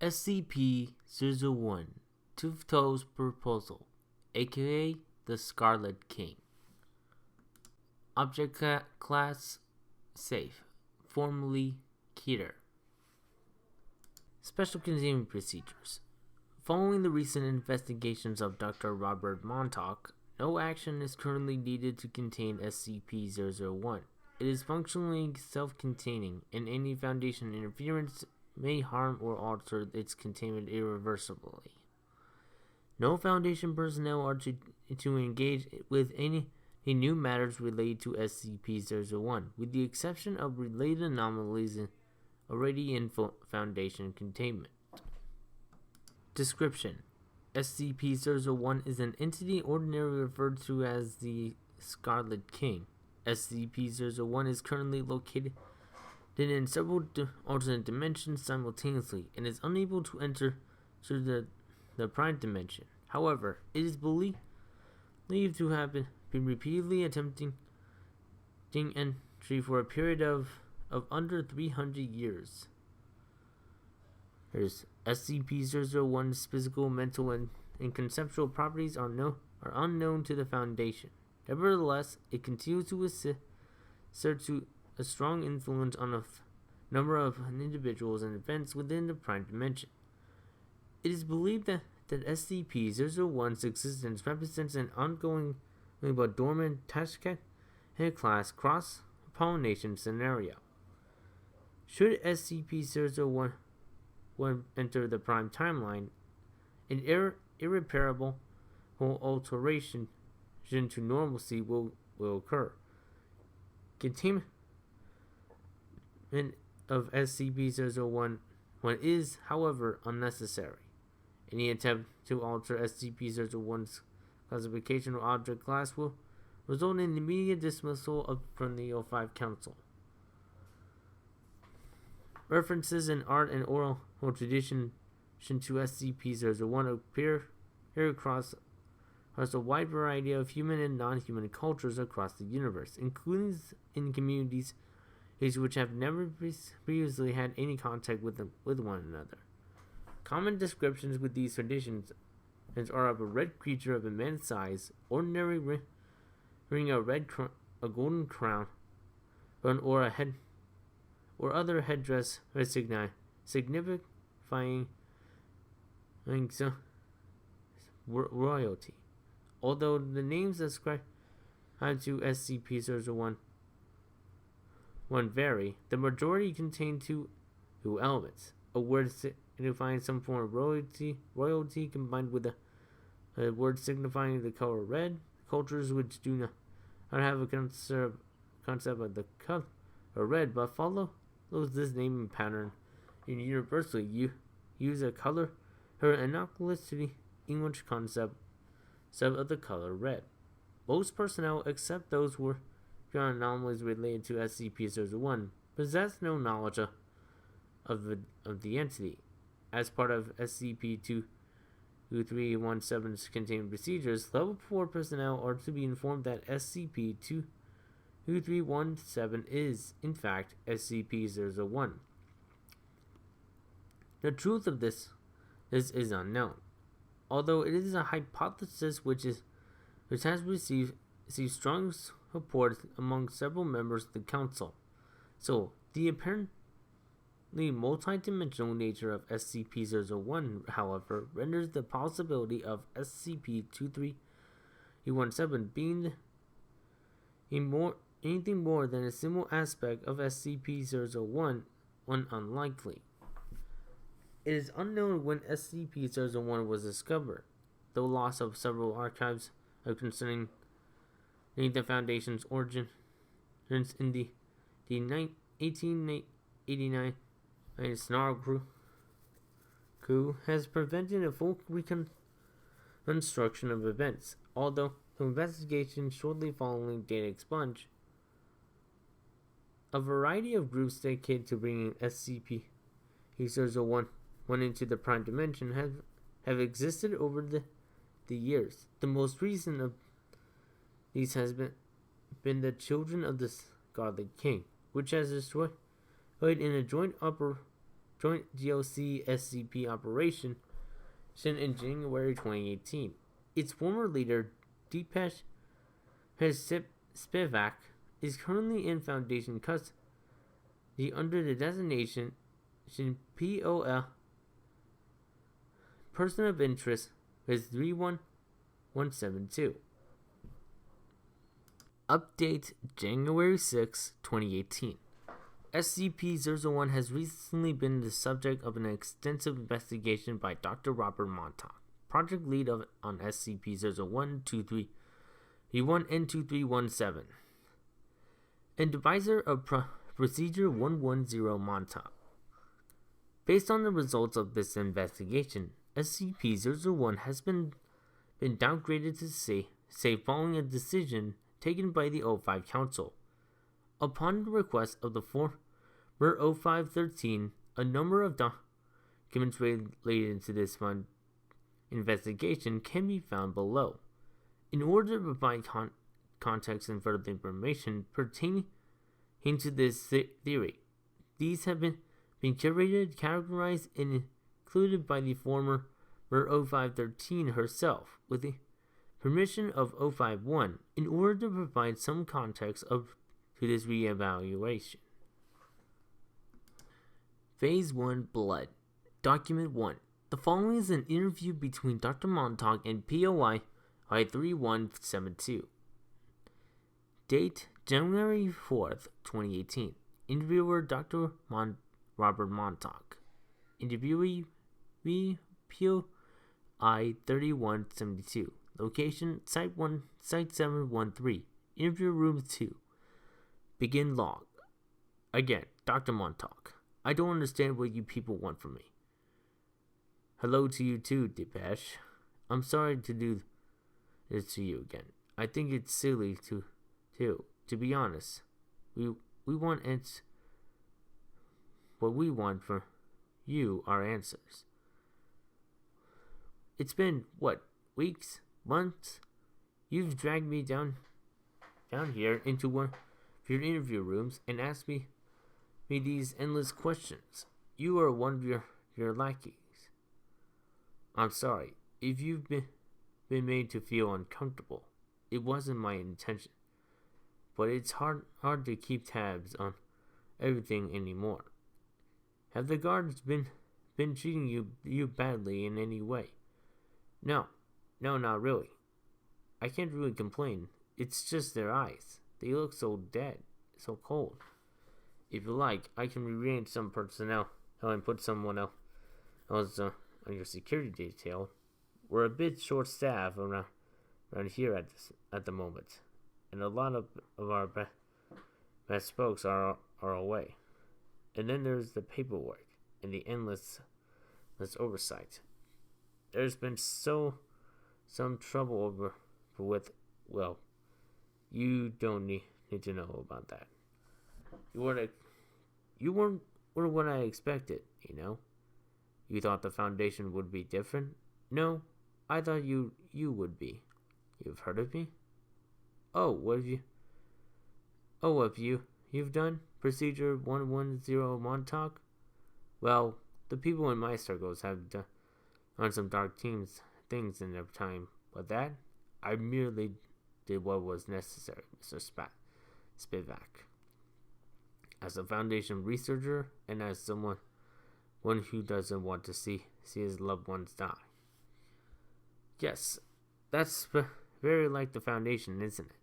SCP-001 Tufto's Proposal, aka the Scarlet King. Object Class Safe, formerly Keter. Special Containment Procedures. Following the recent investigations of Dr. Robert Montauk, no action is currently needed to contain SCP-001. It is functionally self-containing, and any Foundation interference may harm or alter its containment irreversibly. No Foundation personnel are to engage with any new matters related to SCP-001, with the exception of related anomalies already in Foundation containment. Description: SCP-001 is an entity ordinarily referred to as the Scarlet King. SCP-001 is currently located in several alternate dimensions simultaneously and is unable to enter through the prime dimension. However, it is believed to have been repeatedly attempting entry for a period of under 300 years. SCP-001's physical, mental, and conceptual properties are unknown to the Foundation. Nevertheless, it continues to exert a strong influence on a number of individuals and events within the prime dimension. It is believed that SCP-001's existence represents an ongoing but dormant Tashket class cross-pollination scenario. Should SCP-001 enter the prime timeline, an irreparable alteration to normalcy will occur. Containment of SCP-001 is, however, unnecessary. Any attempt to alter SCP-001's classification or object class will result in immediate dismissal from the O5 Council. References in art and oral tradition to SCP-001 appear across a wide variety of human and non-human cultures across the universe, including in communities which have never previously had any contact with one another. Common descriptions with these traditions are of a red creature of immense size, ordinarily wearing a golden crown, or a head, or other headdress signifying royalty. Although the names ascribed to SCP-001 vary, the majority contain two elements: a word signifying some form of royalty combined with a word signifying the color red. Cultures which do not have a concept of the color red but follows this naming pattern and universally use a color analogous to the English concept of the color red. Most personnel, except those who were anomalies related to SCP-001, possess no knowledge of the entity. As part of SCP-2317's containment procedures, Level 4 personnel are to be informed that SCP-2317 is, in fact, SCP-001. The truth of this is unknown, although it is a hypothesis which has received strong support among several members of the Council. So, the apparently multi-dimensional nature of SCP-001, however, renders the possibility of SCP-2317 being anything more than a single aspect of SCP-001 unlikely. It is unknown when SCP-001 was discovered, though loss of several archives concerning the Foundation's origin in the 1889 Snarl coup has prevented a full reconstruction of events. Although the investigation shortly following data expunge, a variety of groups dedicated to bringing SCP-001 into the prime dimension have existed over the years. The most recent of these has been the Children of the Scarlet King, which has destroyed in a joint Joint GOC SCP operation in January 2018. Its former leader, Deepesh Spivak, is currently in Foundation custody under the designation POL Person of Interest with 31172. Update January 6, 2018. SCP-001 has recently been the subject of an extensive investigation by Dr. Robert Montauk, project lead on SCP-001-23 and 2317, and advisor of Procedure 110 Montauk. Based on the results of this investigation, SCP-001 has been downgraded to say following a decision taken by the O5 Council. Upon the request of the former O513, a number of documents related to this investigation can be found below. In order to provide context and further information pertaining to this theory, these have been curated, categorized, and included by the former O513 herself, with the permission of O51, in order to provide some context to this reevaluation. Phase 1 Blood. Document 1. The following is an interview between Dr. Montauk and POI 3172. Date January 4th, 2018. Interviewer Dr. Robert Montauk. Interviewee POI 3172. Location Site 713. Interview Room 2. Begin log. Again, Dr. Montauk. I don't understand what you people want from me. Hello to you too, Deepesh. I'm sorry to do this to you again. I think it's silly to be honest. We want what we want for you are answers. It's been weeks, months? You've dragged me down here into one of your interview rooms and asked me these endless questions. You are one of your lackeys. I'm sorry if you've been made to feel uncomfortable. It wasn't my intention, but it's hard to keep tabs on everything anymore. Have the guards been treating you badly in any way? No, not really. I can't really complain. It's just their eyes. They look so dead, so cold. If you like, I can rearrange some personnel and put someone else on your security detail. We're a bit short-staffed around here at the moment, and a lot of our best folks are away. And then there's the paperwork and the endless oversight. There's been some trouble with. Well, you don't need to know about that. You weren't what I expected, you know. You thought the Foundation would be different? No, I thought you would be. You've heard of me? Oh, what have you've done? Procedure 110 Montauk? Well, the people in my circles have done some dark things in their time, but that, I merely did what was necessary, Mr. Spivak. As a Foundation researcher and as someone who doesn't want to see his loved ones die. Yes, that's very like the Foundation, isn't it?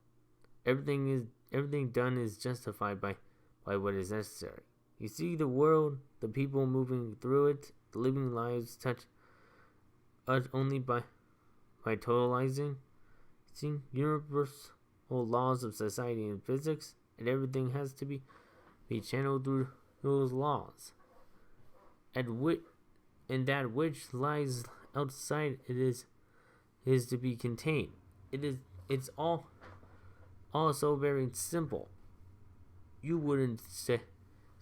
Everything done is justified by what is necessary. You see the world, the people moving through it, the living lives touched only by totalizing universal laws of society and physics, and everything has to be channeled through those laws. And that which lies outside it is to be contained. It's all so very simple. You wouldn't say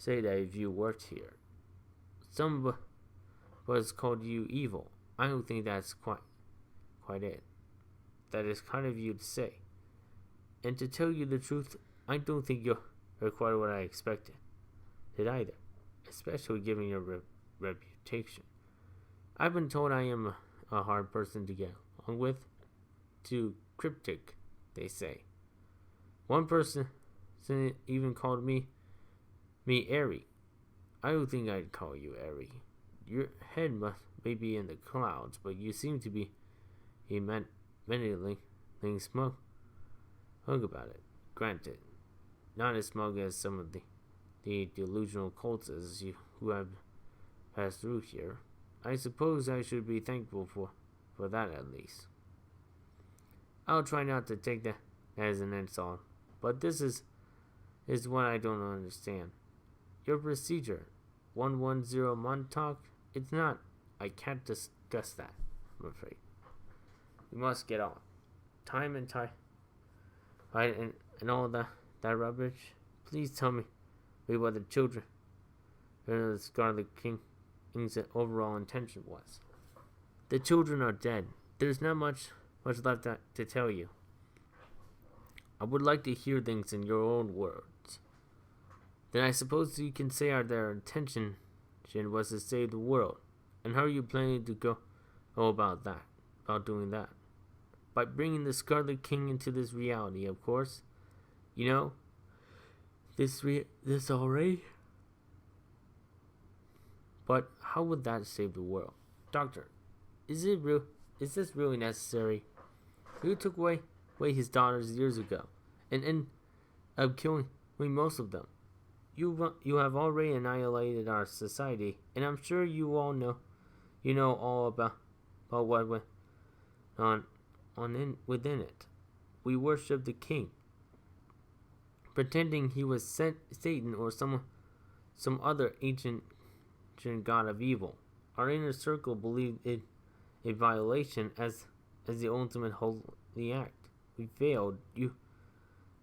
that if you worked here. Some of us called you evil. I don't think that's quite it. That is kind of you to say. And to tell you the truth, I don't think you're quite what I expected. Did either. Especially given your reputation. I've been told I am a hard person to get along with. Too cryptic, they say. One person even called me airy. I don't think I'd call you airy. Your head may be in the clouds, but you seem to be mentally smug about it. Granted, not as smug as some of the delusional cultists who have passed through here. I suppose I should be thankful for that at least. I'll try not to take that as an insult, but this is what I don't understand. Your procedure, 110 Montauk, it's not. I can't discuss that, I'm afraid. We must get on. Time and tide, right, and all that rubbish. Please tell me what the children and the Scarlet King's overall intention was. The children are dead. There's not much left to tell you. I would like to hear things in your own words. Then I suppose you can say their intention was to save the world. And how are you planning to go about doing that? By bringing the Scarlet King into this reality, of course. You know, this already. But how would that save the world? Doctor, is this really necessary? You took away his daughters years ago, and killing most of them. You have already annihilated our society, and I'm sure you all know all about what went on within it. We worship the king, pretending he was Satan or some other ancient god of evil. Our inner circle believed it a violation as the ultimate holy act. We failed. You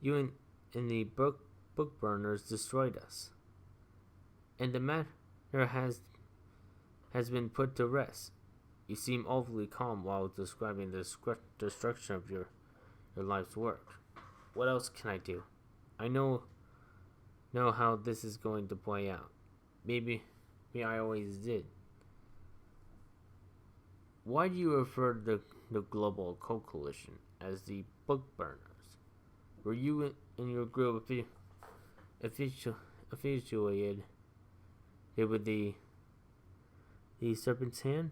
and the book burners destroyed us, and the matter has been put to rest. You seem awfully calm while describing the destruction of your life's work. What else can I do? I know how this is going to play out. Maybe I always did. Why do you refer to the Global Occult Coalition as the Book Burners? Were you and your group affiliated with the Serpent's Hand?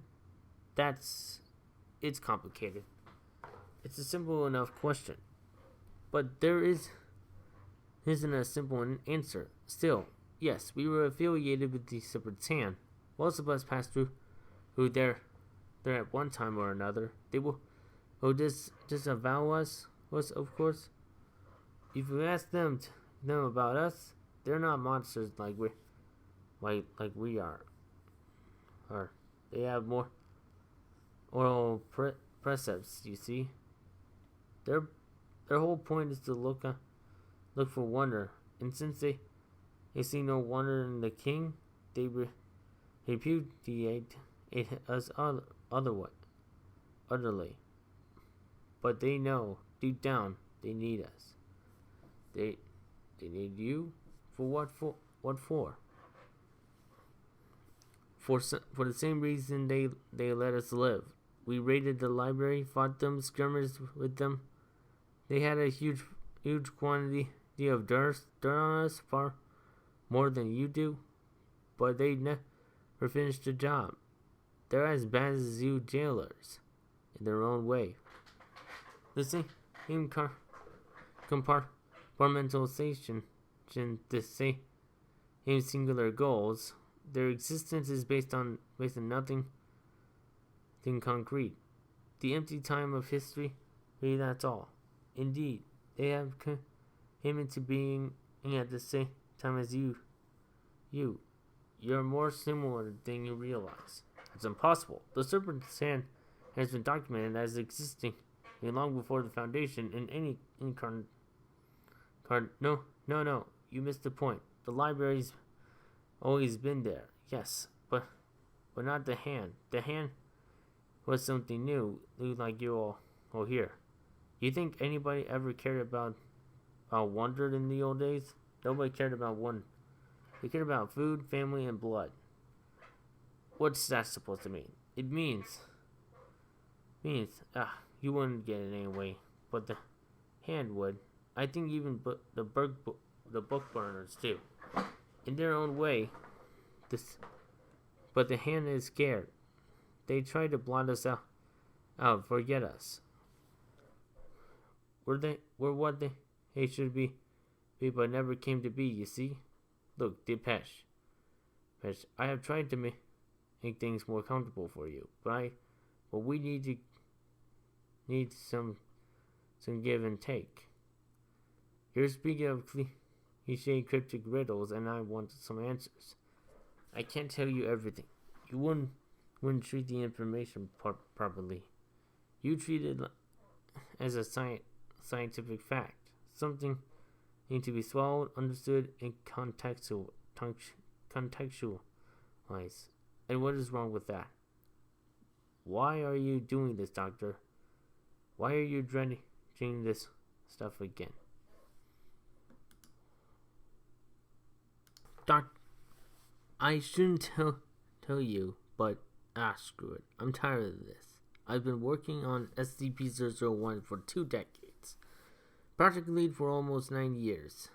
It's complicated. It's a simple enough question, but there isn't a simple answer. Still, yes, we were affiliated with the Serpent's Hand. Most of us passed through there at one time or another. They will disavow us, of course. If you ask them about us, they're not monsters like we are. Or they have more oral precepts. You see, their whole point is to look for wonder, and since they see no wonder in the king, they repudiate us utterly. But they know deep down they need us. They need you for what? What for? For the same reason they let us live. We raided the library, fought them, skirmished with them. They had a huge quantity of dirt on us, far more than you do, but they never finished the job. They're as bad as you jailers, in their own way. The same compartmentalization, the same singular goals. Their existence is based on nothing concrete. The empty time of history, really, that's all. Indeed, they have came into being at the same time as you. You're more similar than you realize. It's impossible. The Serpent's Hand has been documented as existing long before the Foundation in any No, you missed the point. The library's always been there, yes, but not the hand. The hand was something new like you all here. You think anybody ever cared about wonder in the old days? Nobody cared about one. They cared about food, family, and blood. What's that supposed to mean? It means you wouldn't get it anyway, but the hand would. I think even the book burners do, in their own way. But the hand is scared. They try to blot us out, forget us. We're what they should be, but never came to be. You see, look, Depeche. I have tried to make things more comfortable for you, but we need some give and take. You're speaking of cliche cryptic riddles, and I want some answers. I can't tell you everything. You wouldn't treat the information properly. You treat it as a scientific fact, something need to be swallowed, understood, and contextualized. And what is wrong with that? Why are you doing this, Doctor? Why are you dredging this stuff again? I shouldn't tell you, but screw it. I'm tired of this. I've been working on SCP-001 for 2 decades. Project lead for almost 9 years.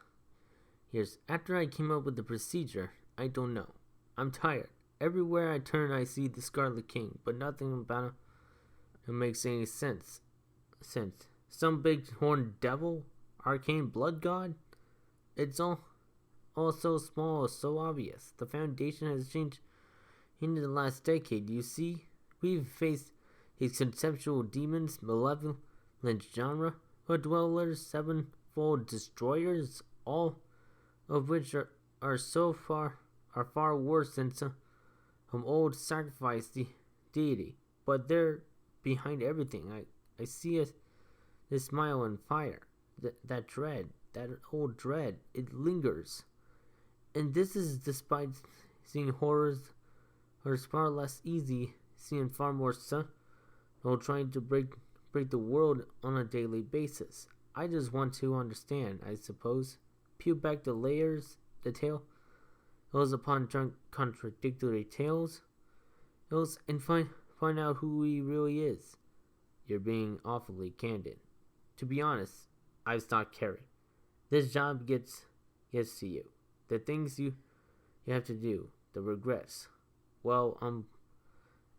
After I came up with the procedure, I don't know. I'm tired. Everywhere I turn, I see the Scarlet King, but nothing about him makes any sense. Some big horned devil? Arcane blood god? It's all so small, so obvious. The Foundation has changed in the last decade, you see. We've faced his conceptual demons, malevolent genre dwellers, sevenfold destroyers, all of which are far worse than some old sacrifice deity. But they're behind everything. I see this smile and fire. That dread, that old dread, it lingers. And this is despite seeing horrors far less easy, seeing far more subtle, trying to break the world on a daily basis. I just want to understand, I suppose. Peel back the layers, the tales upon contradictory tales, and find out who he really is. You're being awfully candid. To be honest, I've stopped caring. This job gets to you. The things you have to do, the regrets. Well,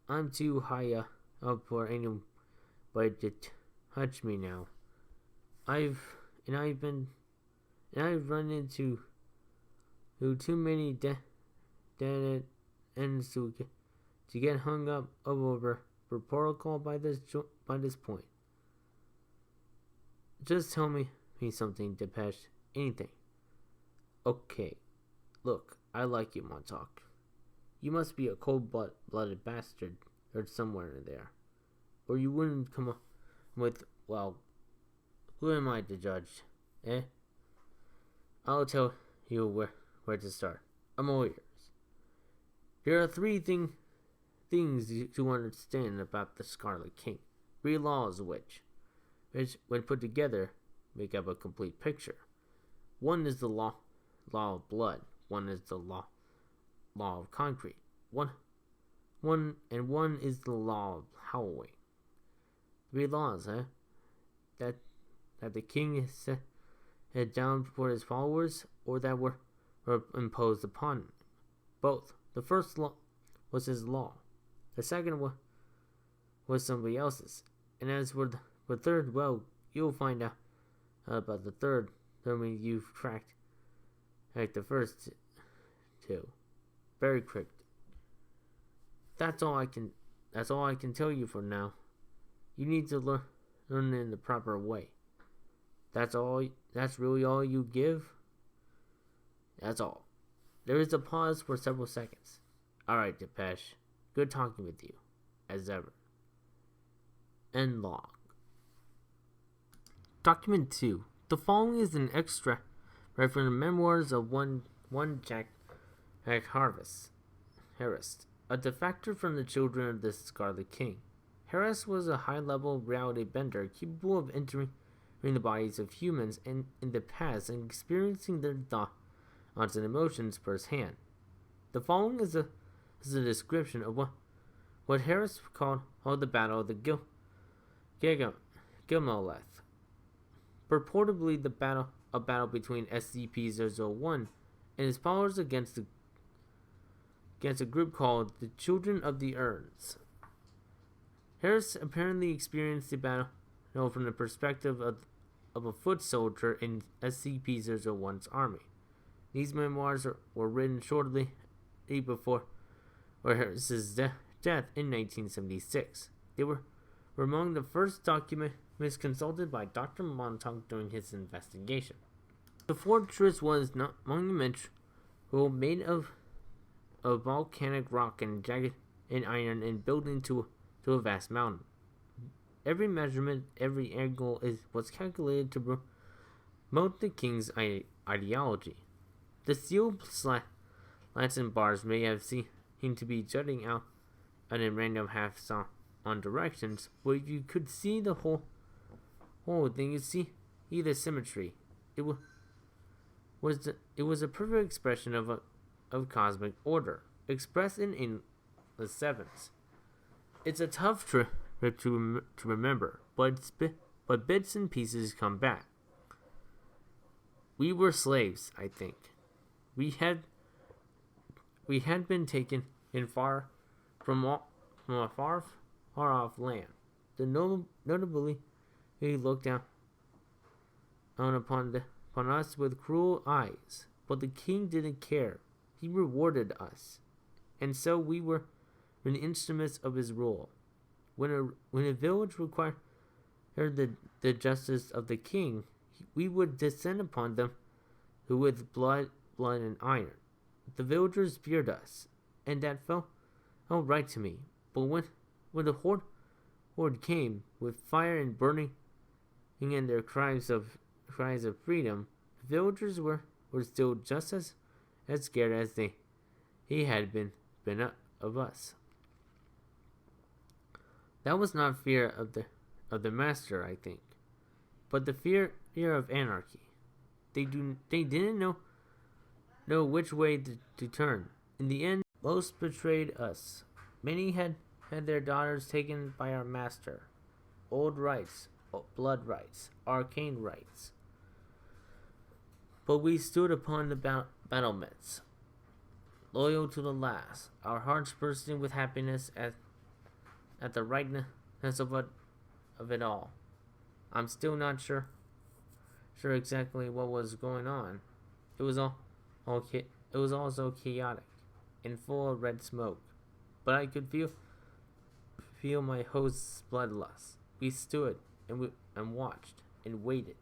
I'm too high up for anybody to touch me now. I've run into too many dead ends to get hung up over protocol by this point. Just tell me something, Depeche. Anything. Okay. Look, I like you, Montauk. You must be a cold-blooded bastard or somewhere in there. Or you wouldn't come up with, well, who am I to judge, eh? I'll tell you where to start. I'm all ears. Here are 3 things to understand about the Scarlet King. 3 laws which, when put together, make up a complete picture. One is the law of blood. One is the law of concrete. One is the law of howling. 3 laws, huh? That the king has set down for his followers, or that were imposed upon him. Both. The first law was his law. The second one was somebody else's. And as for the third, well, you'll find out about the third when you've cracked the first 2. Very cryptic. That's all I can tell you for now. You need to learn in the proper way. That's all. That's really all you give? That's all. There is a pause for several seconds. Alright, Depeche. Good talking with you. As ever. End log. Document 2. The following is an extract from the memoirs of one Jack Harris, a defector from the children of the Scarlet King. Harris was a high-level reality bender capable of entering the bodies of humans in the past and experiencing their thoughts and emotions firsthand. The following is a is a description of what Harris called the Battle of the Gilmeleth. Purportedly a battle between SCP-001 and his followers against a group called the Children of the Urns. Harris apparently experienced the battle from the perspective of a foot soldier in SCP-001's army. These memoirs were written shortly before Harris's death in 1976. They were among the first documents consulted by Dr. Montauk during his investigation. The fortress was monumental, made of volcanic rock and jagged and iron, and built into a vast mountain. Every measurement, every angle was calculated to promote the king's ideology. The steel slats and bars may have seemed to be jutting out in random half-on directions, but you could see the whole thing. You see the symmetry. It was a perfect expression of cosmic order, expressed in the sevens. It's a tough trip to remember, but bits and pieces come back. We were slaves, I think. We had been taken in from a far off land. Notably, he looked down upon us with cruel eyes, but the king didn't care. He rewarded us, and so we were the instruments of his rule. When a village required the justice of the king, we would descend upon them with blood and iron. The villagers feared us, and that felt right to me. But when the horde came with fire and burning, and their cries of freedom, the villagers were still just as scared as he had been of us. That was not fear of the master, I think, but the fear of anarchy. They didn't know which way to turn. In the end, most betrayed us. Many had their daughters taken by our master. Old rights, blood rights, arcane rights. But we stood upon the battlements, loyal to the last, our hearts bursting with happiness at the rightness of it all. I'm still not sure exactly what was going on. It was also chaotic and full of red smoke, but I could feel my host's bloodlust. We stood and watched and waited.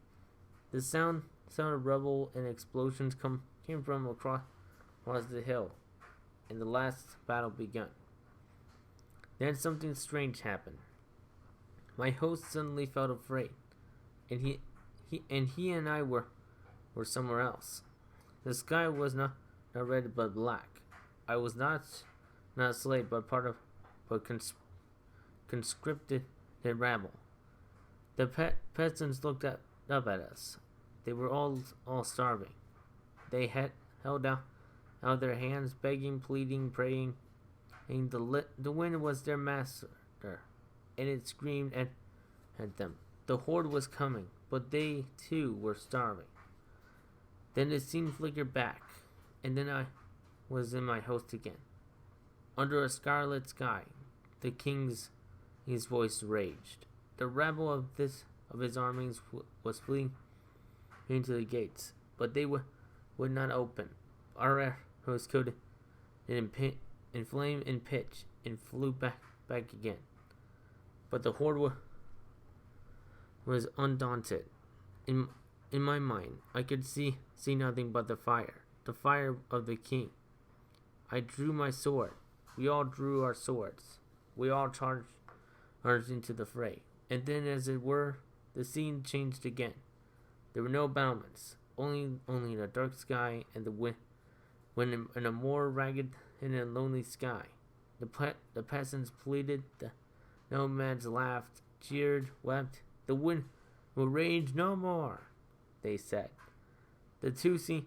The sound of rubble and explosions came from across the hill, and the last battle begun. Then something strange happened. My host suddenly felt afraid, and he and I were somewhere else. The sky was not red but black. I was not a slave, but part of conscripted rabble. The peasants looked up at us. They were all starving. They had held out their hands, begging, pleading, praying. And the wind was their master, and it screamed at them. The horde was coming, but they too were starving. Then the scene flickered back, and then I was in my host again. Under a scarlet sky, the king's voice raged. The rabble of his armies was fleeing into the gates, but they would not open. Our host could inflame and pitch and flew back again. But the horde was undaunted. In my mind, I could see nothing but the fire of the king. I drew my sword. We all drew our swords. We all charged into the fray. And then, as it were, the scene changed again. There were no battlements, only the dark sky and the wind. When in a more ragged and a lonely sky, the peasants pleaded, the nomads laughed, cheered, wept. The wind will rage no more, they said. The two scenes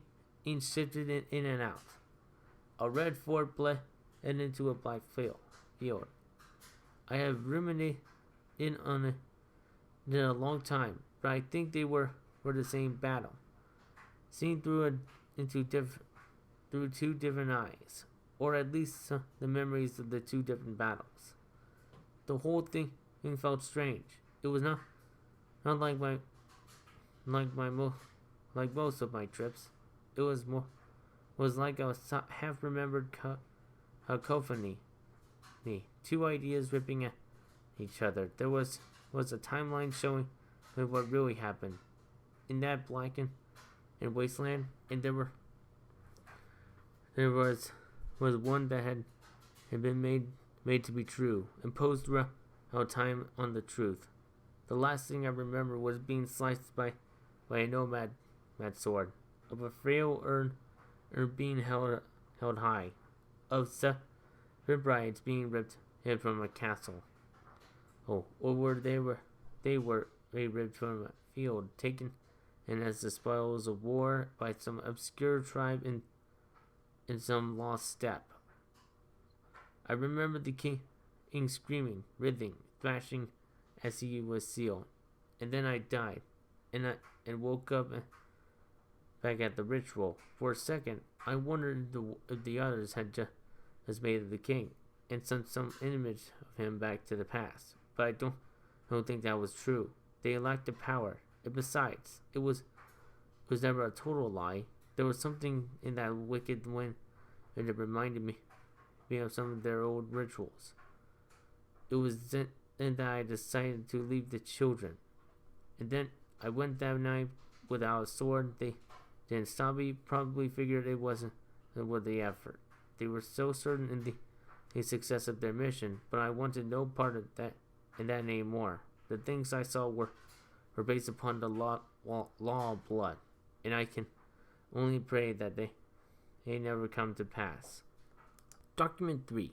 shifted in and out. A red fort and into a black field. I have ruminated on it in a long time, but I think they were the same battle, seen through two different eyes, or at least the memories of the two different battles. The whole thing felt strange. It was not like most of my trips. It was like I was half remembered cacophony. Two ideas ripping at each other. There was a timeline showing what really happened in that blackened and wasteland, and there was one that had been made to be true, imposed throughout time on the truth. The last thing I remember was being sliced by a nomad sword, of a frail urn being held high, of seven brides being ripped from a castle. They were ripped from a field, taken and as the spoils of war by some obscure tribe in some lost steppe. I remember the king screaming, writhing, thrashing as he was sealed, and then I died, and woke up back at the ritual. For a second, I wondered if the others had just made the king and sent some image of him back to the past, but I don't think that was true. They lacked the power, and besides, it was never a total lie. There was something in that wicked wind that reminded me of some of their old rituals. It was then that I decided to leave the children, and then I went that night without a sword. They didn't stop me. Probably figured it wasn't worth the effort. They were so certain in the success of their mission, but I wanted no part of that anymore. The things I saw were based upon the law of blood, and I can only pray that they never come to pass. Document 3.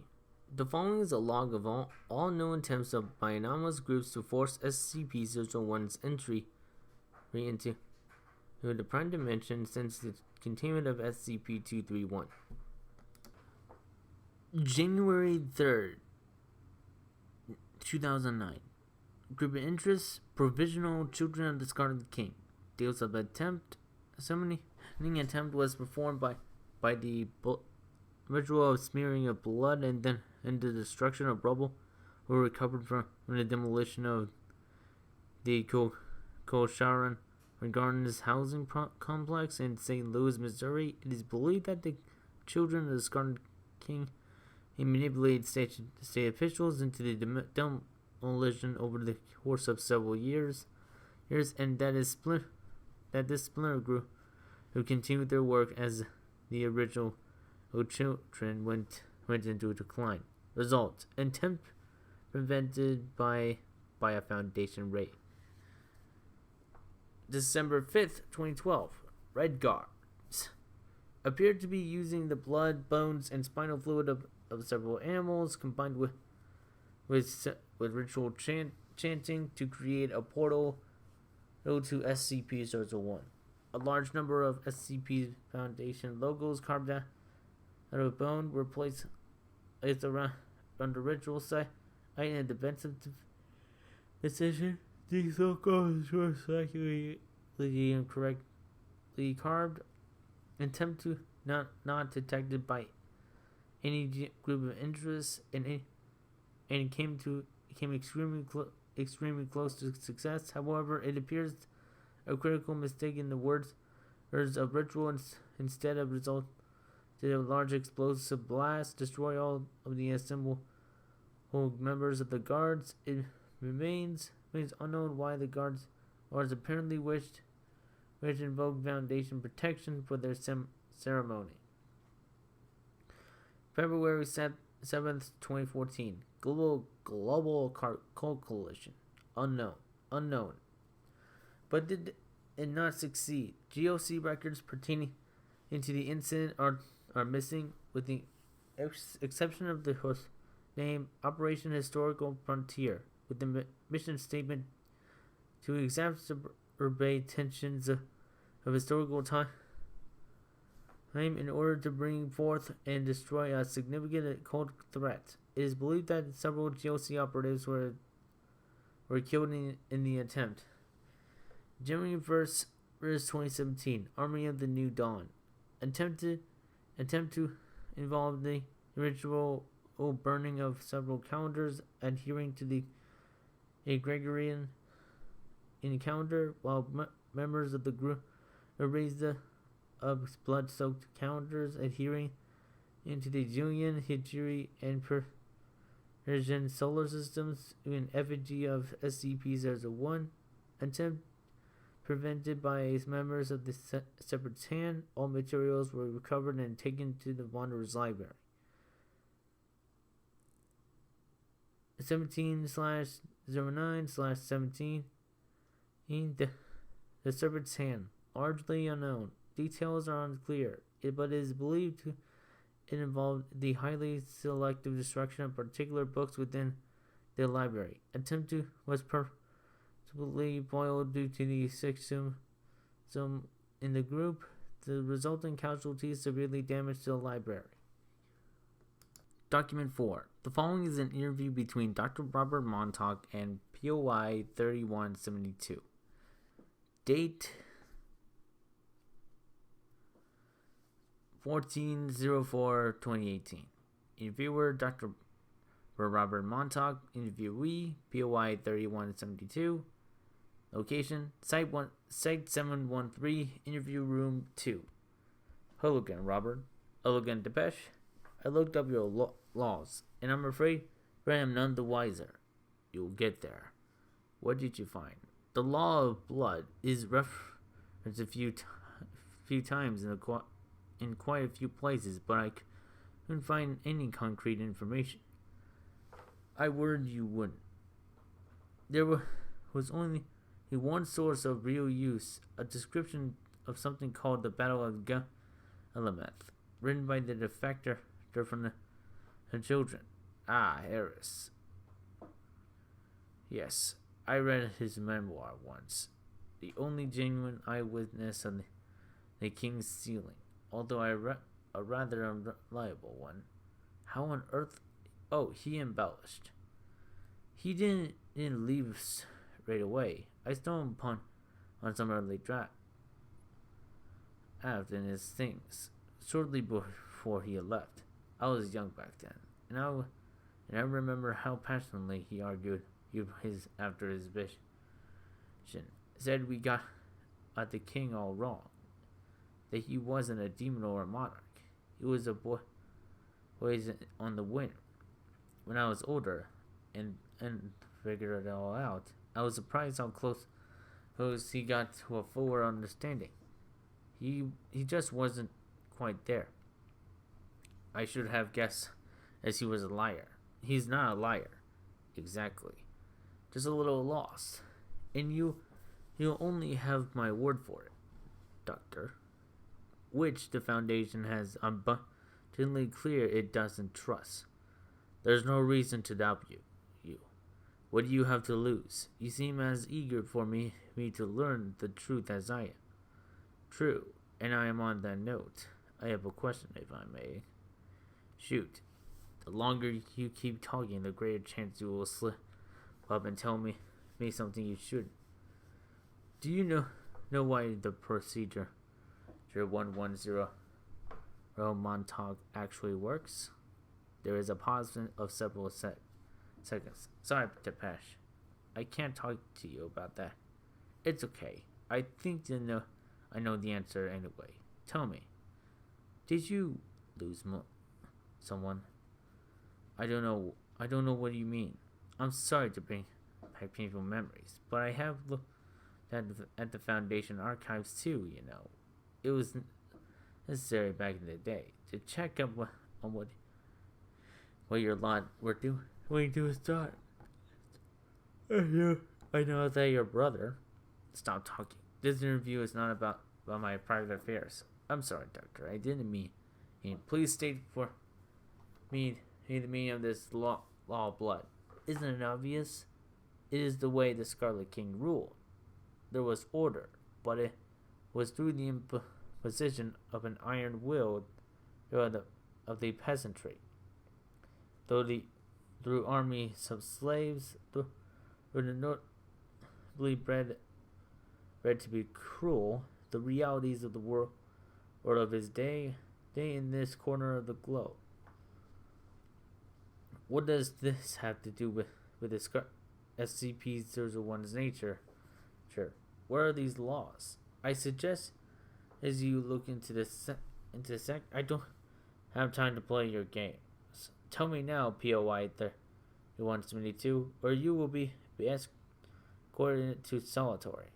The following is a log of all known attempts by anomalous groups to force SCP-001's entry into the Prime Dimension since the containment of SCP-231. January 3rd, 2009. Group of interest, Provisional Children of the Scarlet King. Deals of attempt. Summoning attempt was performed by the ritual of smearing of blood, and the destruction of rubble were recovered from the demolition of the Colsharan Gardens housing complex in St. Louis, Missouri. It is believed that the children of the Scarlet King manipulated state officials into the demolition over the course of several years, and that this splinter group who continued their work as the original children went into decline. Result: attempt prevented by a Foundation raid. December 5th, 2012. Red Guards appeared to be using the blood, bones, and spinal fluid of several animals combined with ritual chanting to create a portal to SCP-001. A large number of SCP Foundation logos carved out of bone were placed around the ritual site in the defensive decision. These logos were likely incorrectly carved, attempt to not detected by any group of interest, and came extremely close to success. However, it appears a critical mistake in the words of ritual instead of result did a large explosive blast destroy all of the assembled members of the guards. It remains unknown why the guards apparently wished to invoke Foundation protection for their ceremony. February 7th, 2014. Global Coalition. Unknown. But did it not succeed? GOC records pertaining to the incident are missing, with the exception of the host name, Operation Historical Frontier, with the mission statement to exacerbate tensions of historical time in order to bring forth and destroy a significant occult threat. It is believed that several GOC operatives were killed in the attempt. January 1st, 2017, Army of the New Dawn. Attempt to involve the ritual burning of several calendars adhering to the Gregorian calendar, while members of the group erased the blood-soaked calendars adhering into the Julian, Hijri, and Persian solar systems in effigy of SCP-001. Attempt prevented by members of the Separatan. All materials were recovered and taken to the Wanderer's Library. 17/09/17. The Serpent's Hand. Largely unknown. Details are unclear, but it is believed it involved the highly selective destruction of particular books within the library. Attempt was possibly foiled due to the sexism in the group. The resulting casualties severely damaged the library. Document 4. The following is an interview between Dr. Robert Montauk and POI 3172. Date 14/04/2018. Interviewer Dr. Robert Montauk. Interviewee POI 3172. Location Site 713. Interview Room 2. Hello again, Robert. Hello again, Depeche. I looked up your laws, and I'm afraid I am none the wiser. You'll get there. What did you find? The law of blood is referenced a few times in quite a few places, but I couldn't find any concrete information. I worried you wouldn't. There was only one source of real use, a description of something called the Battle of Elameth, written by the defector from the children. Harris. Yes, I read his memoir once. The only genuine eyewitness on the King's Sealing, although a rather unreliable one. How on earth? Oh, he embellished. He didn't leave right away. I stumbled upon on some early draft in his things shortly before he had left. I was young back then, and I remember how passionately he argued after his vision. Said we got at the king all wrong. That he wasn't a demon or a monarch. He was a boy on the wind. When I was older and figured it all out, I was surprised how close he got to a fuller understanding. He just wasn't quite there. I should have guessed as he was a liar. He's not a liar. Exactly. Just a little lost. And you'll only have my word for it, Doctor. Which the Foundation has abundantly clear it doesn't trust. There's no reason to doubt you. What do you have to lose? You seem as eager for me to learn the truth as I am. True, and I am on that note. I have a question, if I may. Shoot. The longer you keep talking, the greater chance you will slip up and tell me something you shouldn't. Do you know why the procedure 110 Montauk actually works? There is a pause of several seconds. Sorry, Depeche. I can't talk to you about that. It's okay. I think I know the answer anyway. Tell me. Did you lose someone? I don't know what you mean. I'm sorry to bring back painful memories, but I have looked at the Foundation archives too, It was necessary back in the day to check up on what your lot were doing to start. I know that your brother. Stop talking. This interview is not about my private affairs. I'm sorry, Doctor. I didn't mean. Please state for me the meaning of this law of blood. Isn't it obvious? It is the way the Scarlet King ruled. There was order, but it was through the position of an iron will of the peasantry. Through armies of slaves, were notably bred to be cruel, the realities of the world of his day in this corner of the globe. What does this have to do with the SCP-001's nature? Sure. What are these laws? I suggest as you look into I don't have time to play your games. Tell me now, POI 3172, or you will be escorted to solitary.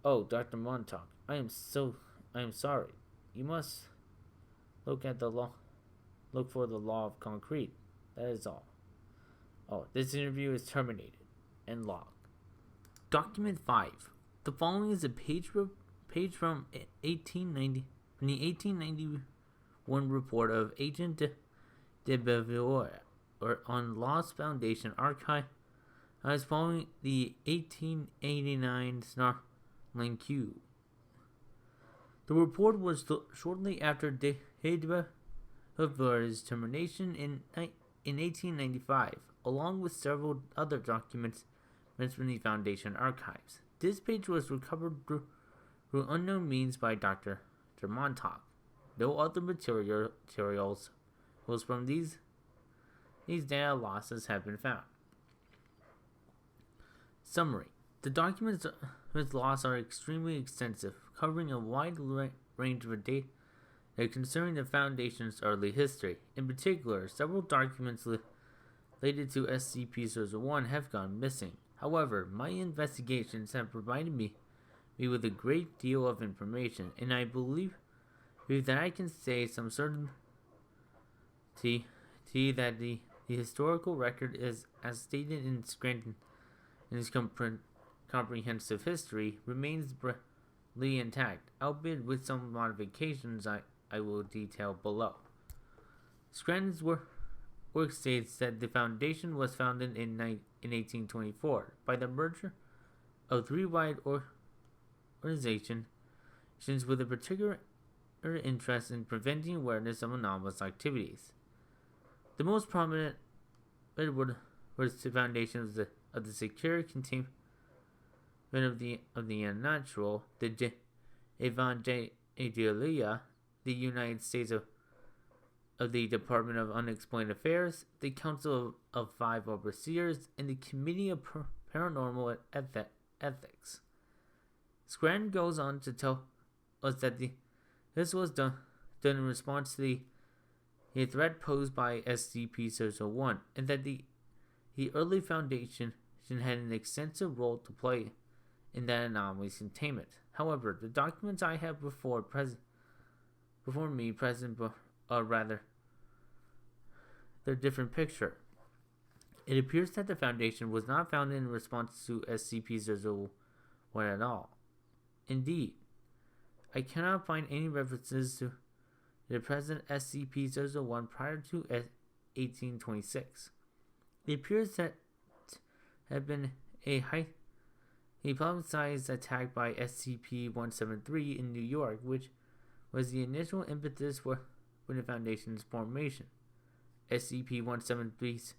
Oh, Dr. Montauk, I am sorry. You must look for the law of concrete. That is all. Oh, this interview is terminated and logged. Document 5. The following is a page from the 1891 report of Agent de Bevillois on Lost Foundation Archive as following the 1889 Snarling Q. The report was shortly after de Bevillois' termination in 1895, along with several other documents from the Foundation archives. This page was recovered through unknown means by Dr. Montauk. No other materials from these data losses have been found. Summary. The documents lost are extremely extensive, covering a wide range of data concerning the Foundation's early history. In particular, several documents related to SCP-001 have gone missing. However, my investigations have provided me with a great deal of information, and I believe that I can say some certainty that the historical record is, as stated in Scranton in his comprehensive history, remains broadly intact, albeit with some modifications I will detail below. Scranton's work states that the Foundation was founded in 1824 by the merger of three wide organizations with a particular interest in preventing awareness of anomalous activities. The most prominent was the foundation of the secure containment of the unnatural, the Evangelia, the United States of the Department of Unexplained Affairs, the Council of Five Overseers, and the Committee of Paranormal Ethics. Scranton goes on to tell us that this was done in response to the threat posed by SCP-001, and that the early Foundation had an extensive role to play in that anomaly's containment. However, the documents I have before me present rather their different picture. It appears that the Foundation was not founded in response to SCP-001 at all. Indeed, I cannot find any references to the present SCP-001 prior to 1826. It appears that had been a publicized attack by SCP-173 in New York, which was the initial impetus for the Foundation's formation. SCP-173's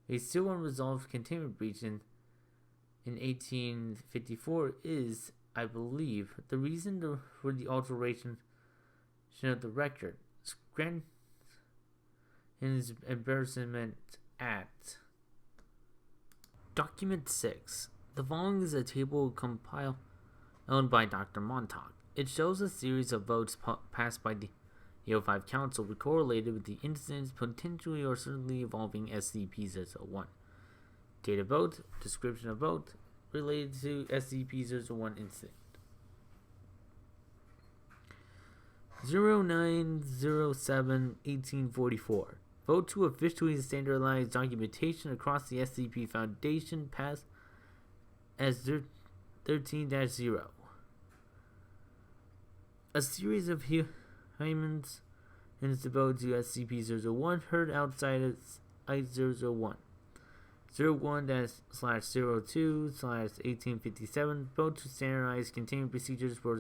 a still unresolved containment breach in 1854 is, I believe, the reason for the alteration of the record. Scranton in his embarrassment at Document 6. The following is a table compiled by Dr. Montauk. It shows a series of votes passed by the O5 Council correlated with the incident's potentially or certainly evolving SCP-001. Date of vote, description of vote, related to SCP-001 incident. 09/07/1844. Vote to officially standardize documentation across the SCP Foundation passed as 13-0. A series of humans and devoted to SCP-001 heard outside of I-001. 01-02/1857 vote to standardize containment procedures for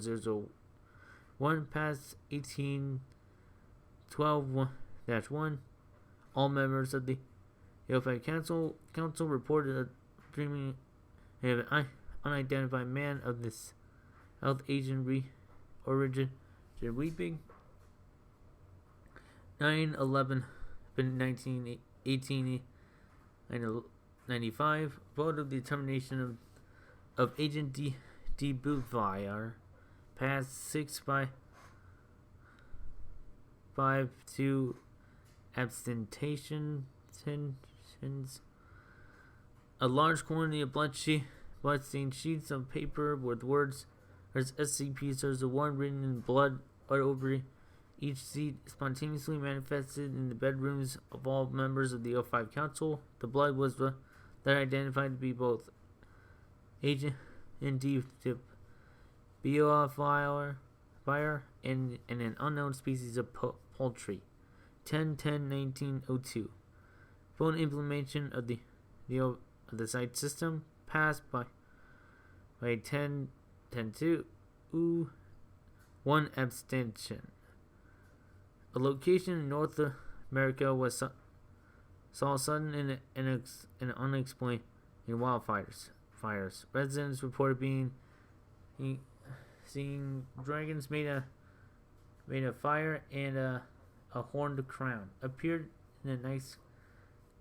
1 Pass 1812-1. All members of the AO5 Council reported a dreaming of an unidentified man of this South Asian origin weeping. 9/11/1895 vote of the termination of Agent D. Bootfire passed 6-5-2 abstentions. A large quantity of blood-stained sheets of paper with words as SCP There's a one written in blood or over each seat spontaneously manifested in the bedrooms of all members of the O5 Council. The blood was that identified to be both Agent and D. Fire and an unknown species of poultry. 10/10/1902. Full implementation of the site system passed by 10/10/2. 1 abstention. A location in North America saw sudden and unexplained wildfires. Residents reported seeing dragons made of fire and a horned crown appeared in the night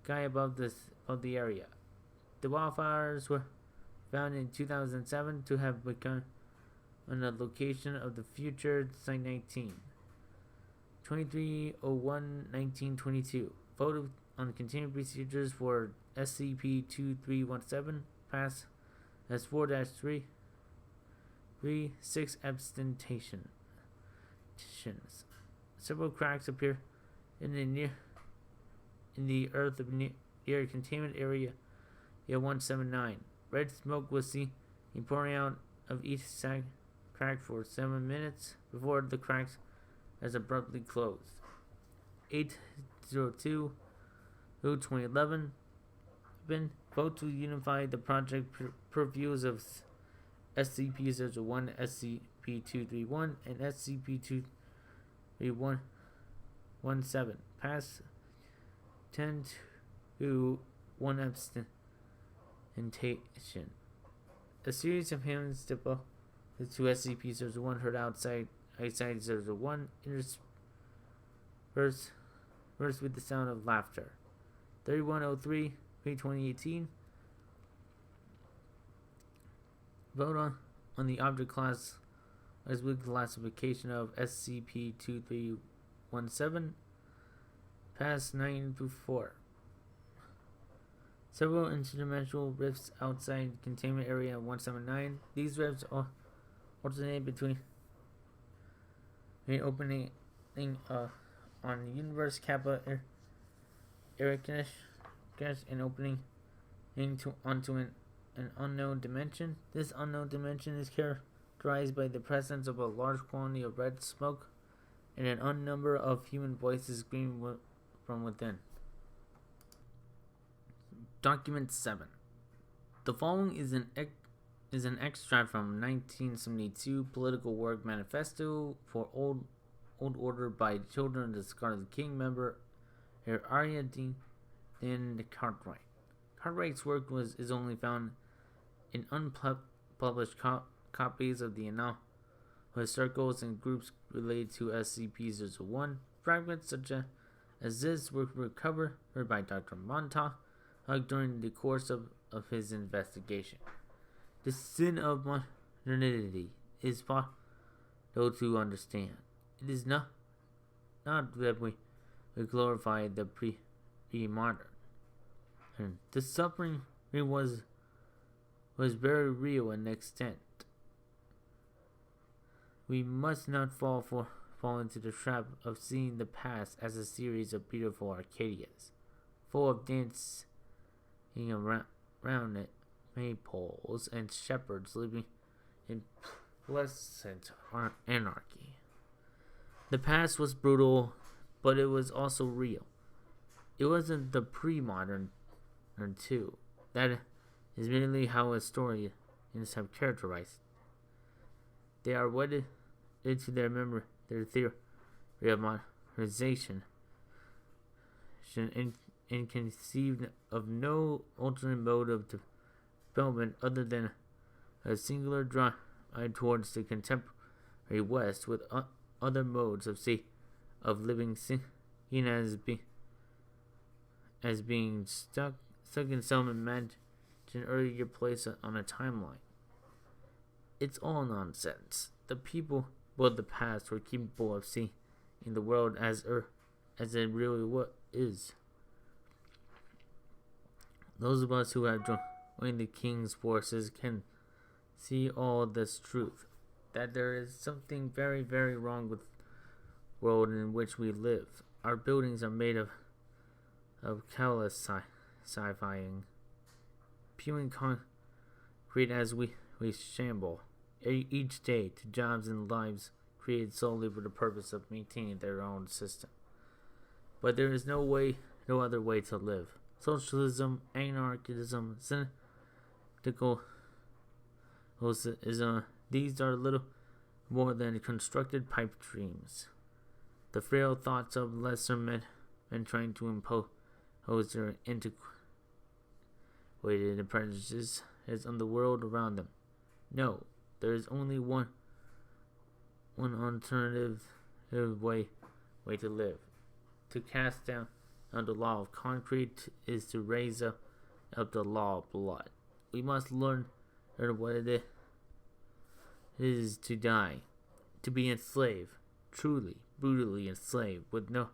sky above the area. The wildfires were found in 2007 to have become on the location of the future Site 19. 23/01/1922. Vote on containment procedures for SCP-2317 passed as 4-3. 6 abstentions. Several cracks appear in the earth near containment area 179. Red smoke was seen pouring out of each crack for 7 minutes before the cracks as abruptly closed. 8/02/2011. Vote to unify the project purviews of SCP-001, SCP-231, and SCP-2317. Pass 10/1 abstention. A series of hymns to SCP-001 heard outside 001 interspersed with the sound of laughter. 31/03/2018. Vote on the object class as with classification of SCP-2317. Pass 9/4. Several interdimensional rifts outside containment area 179. These rifts alternate between opening on Universe Kappa Ericus and opening onto an unknown dimension. This unknown dimension is characterized by the presence of a large quantity of red smoke and an unknown number of human voices screaming from within. Document 7. The following is an extract from 1972 Political Work Manifesto for Old Order by Children of the Scarlet King member Arya D. Cartwright. Cartwright's work is only found in unpublished copies of the anomalous circles and groups related to SCP-001. Fragments such as this were recovered by Dr. Montauk during the course of his investigation. The sin of modernity is possible to understand. It is not that we glorify the pre-modern. And the suffering was very real in extent. We must not fall into the trap of seeing the past as a series of beautiful Arcadias, full of dancing around it, maypoles and shepherds living in pleasant anarchy. The past was brutal, but it was also real. It wasn't the pre-modern too. That is merely how historians have characterized. They are what into their memory, their theory of modernization, and conceived of no alternate mode of development other than a singular drive towards the contemporary West, with other modes of living seen as being stuck in some imagined earlier place on a timeline. It's all nonsense. The people of the past were capable of seeing the world as it really is. Those of us who have joined the King's forces can see all this truth, that there is something very, very wrong with the world in which we live. Our buildings are made of callous sci-fiing, spewing concrete as we shamble each day to jobs and lives created solely for the purpose of maintaining their own system. But there is no other way to live. Socialism, anarchism, syndicalism, these are little more than constructed pipe dreams. The frail thoughts of lesser men trying to impose their antiquated apprentices on the world around them. No, there is only one alternative way to live. To cast down the law of concrete is to raise up the law of blood. We must learn what it is to die, to be enslaved, truly, brutally enslaved, with no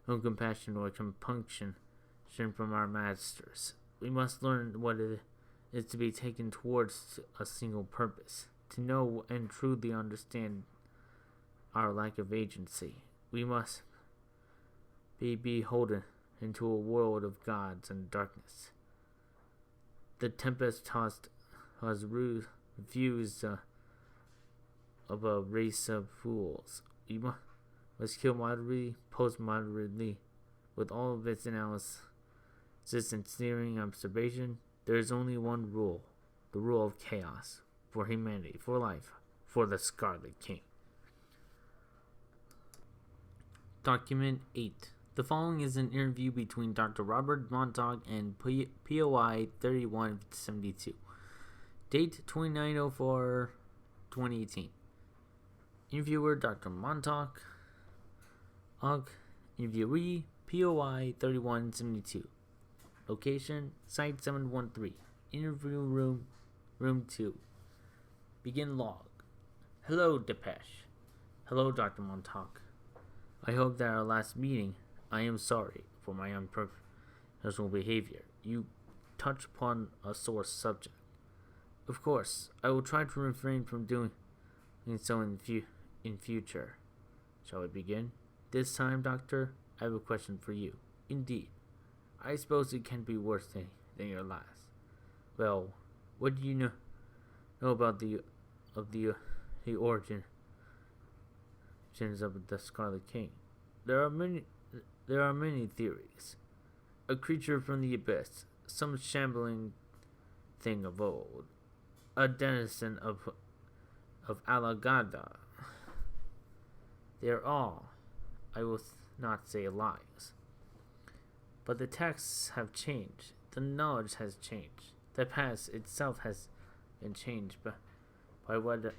compassion or compunction from our masters. We must learn what it is to be taken towards a single purpose, to know and truly understand our lack of agency. We must be beholden into a world of gods and darkness. The tempest-tossed views of a race of fools. We must kill moderately, post-moderately, with all of its analysis and steering observation. There is only one rule, the rule of chaos, for humanity, for life, for the Scarlet King. Document 8. The following is an interview between Dr. Robert Montauk and POI 3172. Date 29/04/2018. Interviewer Dr. Montauk. Interviewee POI 3172. Location Site 713. Interview room 2. Begin log. Hello, Depeche. Hello, Dr. Montauk. I hope that our last meeting, I am sorry for my unprofessional behavior. You touch upon a sore subject. Of course, I will try to refrain from doing so in future. Shall we begin? This time, Doctor, I have a question for you. Indeed. I suppose it can't be worse than your last. Well, what do you know about the origins of the Scarlet King? There are many theories. A creature from the abyss, some shambling thing of old, a denizen of Alagada. They're all, I will not say lies. But the texts have changed. The knowledge has changed. The past itself has been changed by what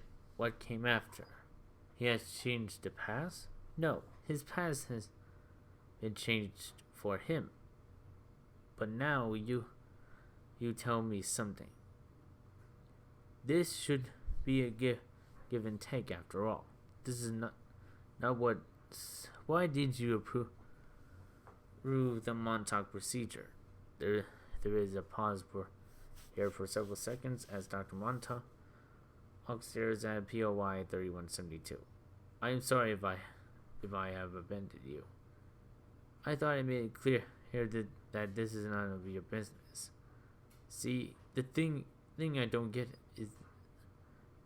came after. He has changed the past? No, his past has been changed for him. But now you tell me something. This should be a give and take after all. This is not what. Why did you approve the Montauk procedure? There is a pause for several seconds as Dr. Montauk stares at POI 3172. I am sorry if I have offended you. I thought I made it clear here that this is none of your business. See, the thing I don't get is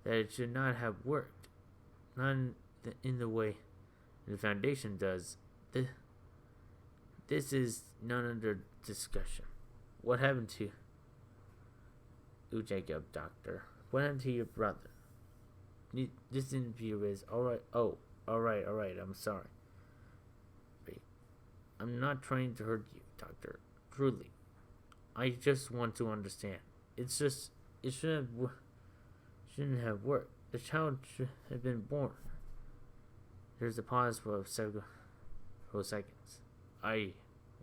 that it should not have worked. None in the way the Foundation does. This is none under discussion. What happened to Jacob, Doctor? What happened to your brother? Disinfurious. Alright. Oh, alright. I'm sorry. Wait. I'm not trying to hurt you, Doctor. Truly. I just want to understand. It's just. It shouldn't have worked. The child should have been born. There's a pause for several seconds. I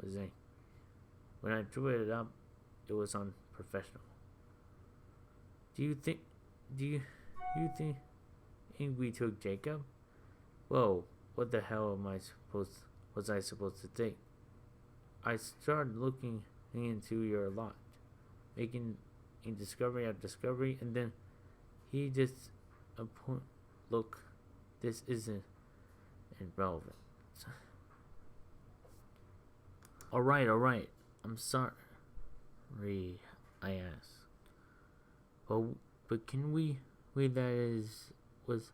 was angry. When I drew it up, it was unprofessional. Do you think we took Jacob? Whoa, what the hell was I supposed to think? I started looking into your lot, making a discovery after discovery, and then he just look, this isn't irrelevant. Alright, I'm sorry, I asked. But can we was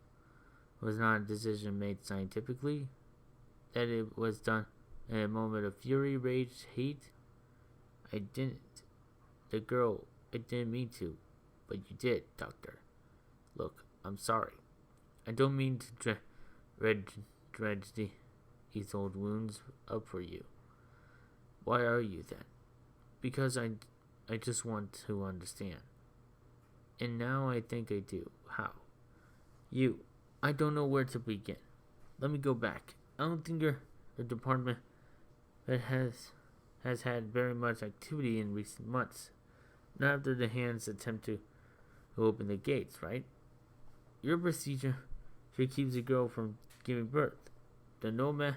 not a decision made scientifically? That it was done in a moment of fury, rage, hate? I didn't. The girl, I didn't mean to, but you did, Doctor. Look, I'm sorry. I don't mean to dredge these old wounds up for you. Why are you then? Because I just want to understand. And now I think I do. How? I don't know where to begin. Let me go back. I don't think your department that has had very much activity in recent months. Not after the Hand's attempt to open the gates, right? Your procedure should keep the girl from giving birth. The nomads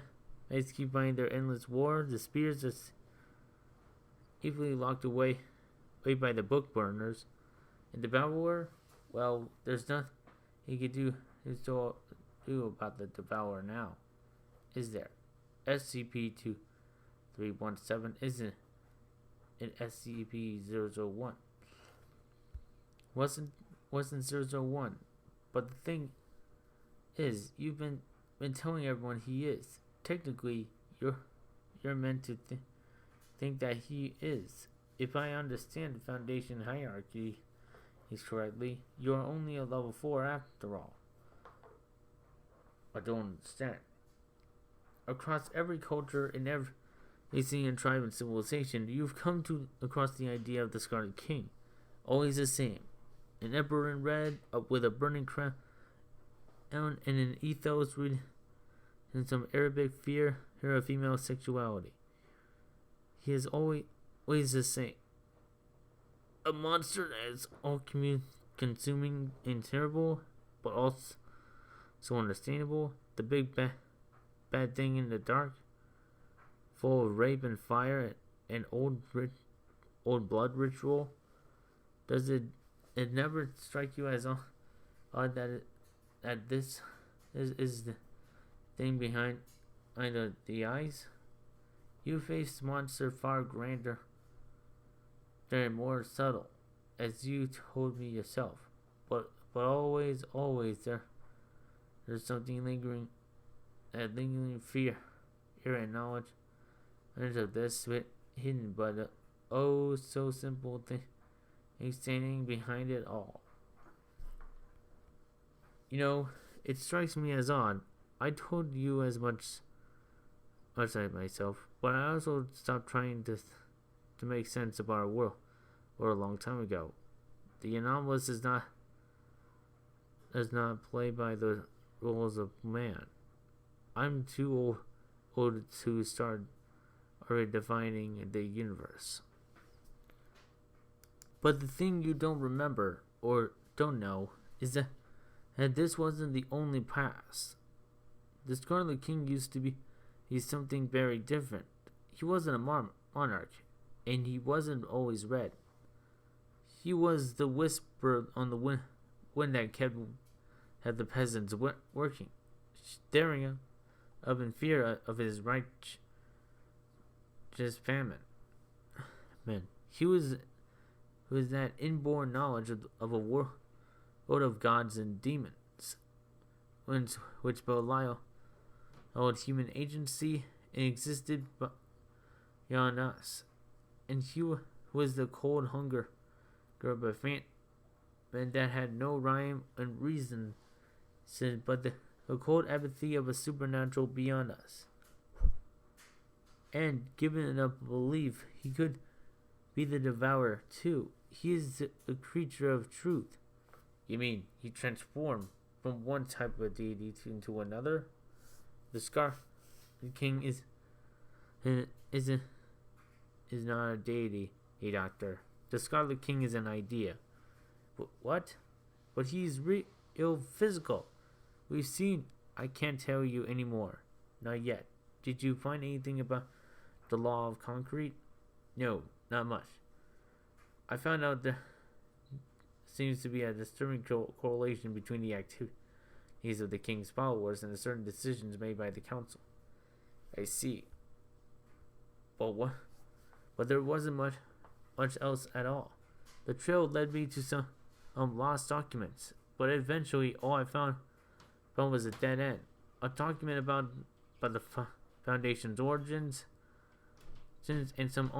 keep fighting their endless war. The spears are evilly locked away by the book burners. And the Devourer, well, there's nothing he could do about the Devourer now, is there? SCP-2317 isn't an SCP-001. Wasn't 001. But the thing is, you've been telling everyone he is. Technically, you're meant to think that he is. If I understand the Foundation hierarchy correctly, you're only a level 4 after all. I don't understand. Across every culture in every Asian tribe and civilization, you've come across the idea of the Scarlet King. Always the same. An emperor in red, with a burning crown, and an ethos rooted in some Arabic fear of female sexuality. He is always the same. A monster that is all consuming and terrible, but also so understandable. The big bad thing in the dark, full of rape and fire and old blood ritual. Does it never strike you as odd that this is the thing behind the eyes? You face monster far grander. They're more subtle, as you told me yourself. But always there's something lingering fear and knowledge of this hidden but oh so simple thing standing behind it all. It strikes me as odd. I told you as much myself, but I also stopped trying to make sense of our world a long time ago. The anomalous does not play by the rules of man. I'm too old to start already defining the universe. But the thing you don't remember or don't know is that this wasn't the only past. The Scarlet King used to be something very different. He wasn't a monarch. And he wasn't always red. He was the whisper on the wind that had the peasants working, staring up in fear of his righteous famine. Man, he was that inborn knowledge of a world of gods and demons, which Belial held human agency and existed beyond us. And he was the cold hunger, but that had no rhyme and reason but the cold apathy of a supernatural beyond us. And given enough belief, he could be the devourer too. He is a creature of truth. You mean he transformed from one type of deity into another? The Scarlet King is not a deity, a doctor. The Scarlet King is an idea. What? But he's real physical. We've seen. I can't tell you anymore. Not yet. Did you find anything about the law of concrete? No, not much. I found out there seems to be a disturbing correlation between the activities of the king's followers and the certain decisions made by the council. I see. But there wasn't much else at all. The trail led me to some lost documents, but eventually all I found was a dead end. A document about the Foundation's origins, and some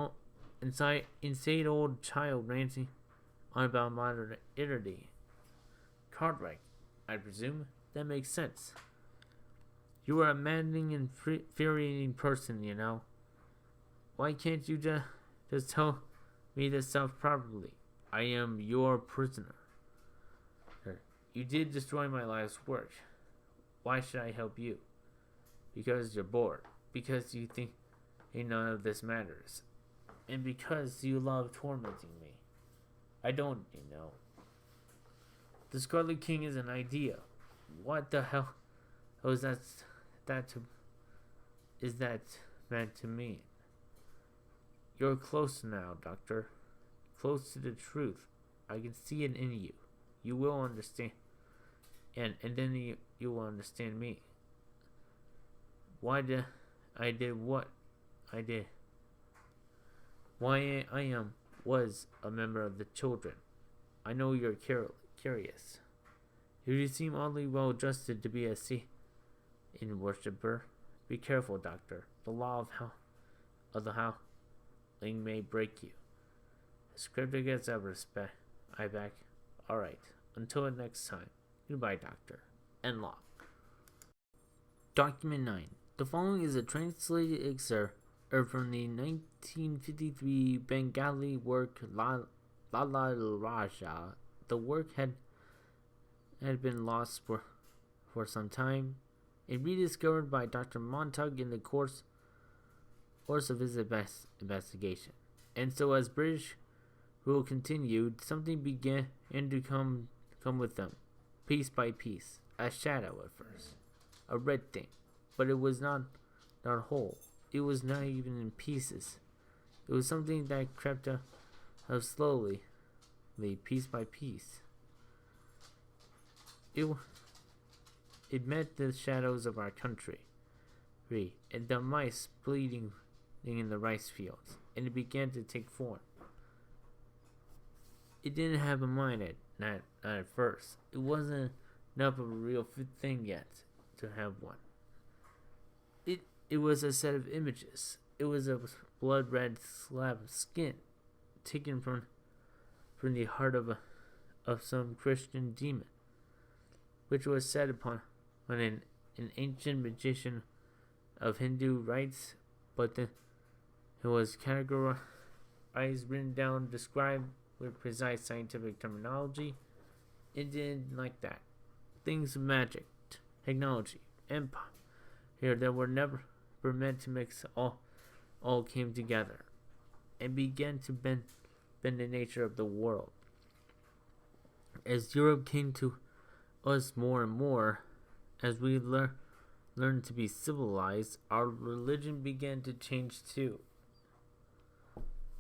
insane old child ranting on about modernity. Cartwright, I presume. That makes sense. You are a maddening and infuriating person, you know. Why can't you just tell me this stuff properly? I am your prisoner. You did destroy my life's work. Why should I help you? Because you're bored. Because you think none of this matters. And because you love tormenting me. I don't, you know. The Scarlet King is an idea. What the hell is that meant to mean? You're close now, Doctor. Close to the truth. I can see it in you. You will understand. And then you will understand me. Why I did what I did. Why I was a member of the children. I know you're curious. You seem oddly well adjusted to be a Satan worshipper. Be careful, Doctor. The law of the howling may break you. As cryptic as ever, I back. Alright. Until next time. Goodbye, Doctor. End log. Document 9. The following is a translated excerpt from the 1953 Bengali work Lala Raja. The work had been lost for some time and rediscovered by Dr. Montag in the course of his investigation. And so as British rule continued, something began to come with them, piece by piece, a shadow at first, a red thing, but it was not whole. It was not even in pieces. It was something that crept up slowly, piece by piece. It met the shadows of our country, and the mice bleeding in the rice fields, and it began to take form. It didn't have a mind not at first. It wasn't enough of a real thing yet to have one. It was a set of images. It was a blood-red slab of skin taken from the heart of some Christian demon, which was set upon an ancient magician of Hindu rites, but then it was categorized, written down, described with precise scientific terminology. It didn't like that. Things of magic, technology, empire here that were never meant to mix all came together and began to bend the nature of the world. As Europe came to us more and more, as we learned to be civilized, our religion began to change too.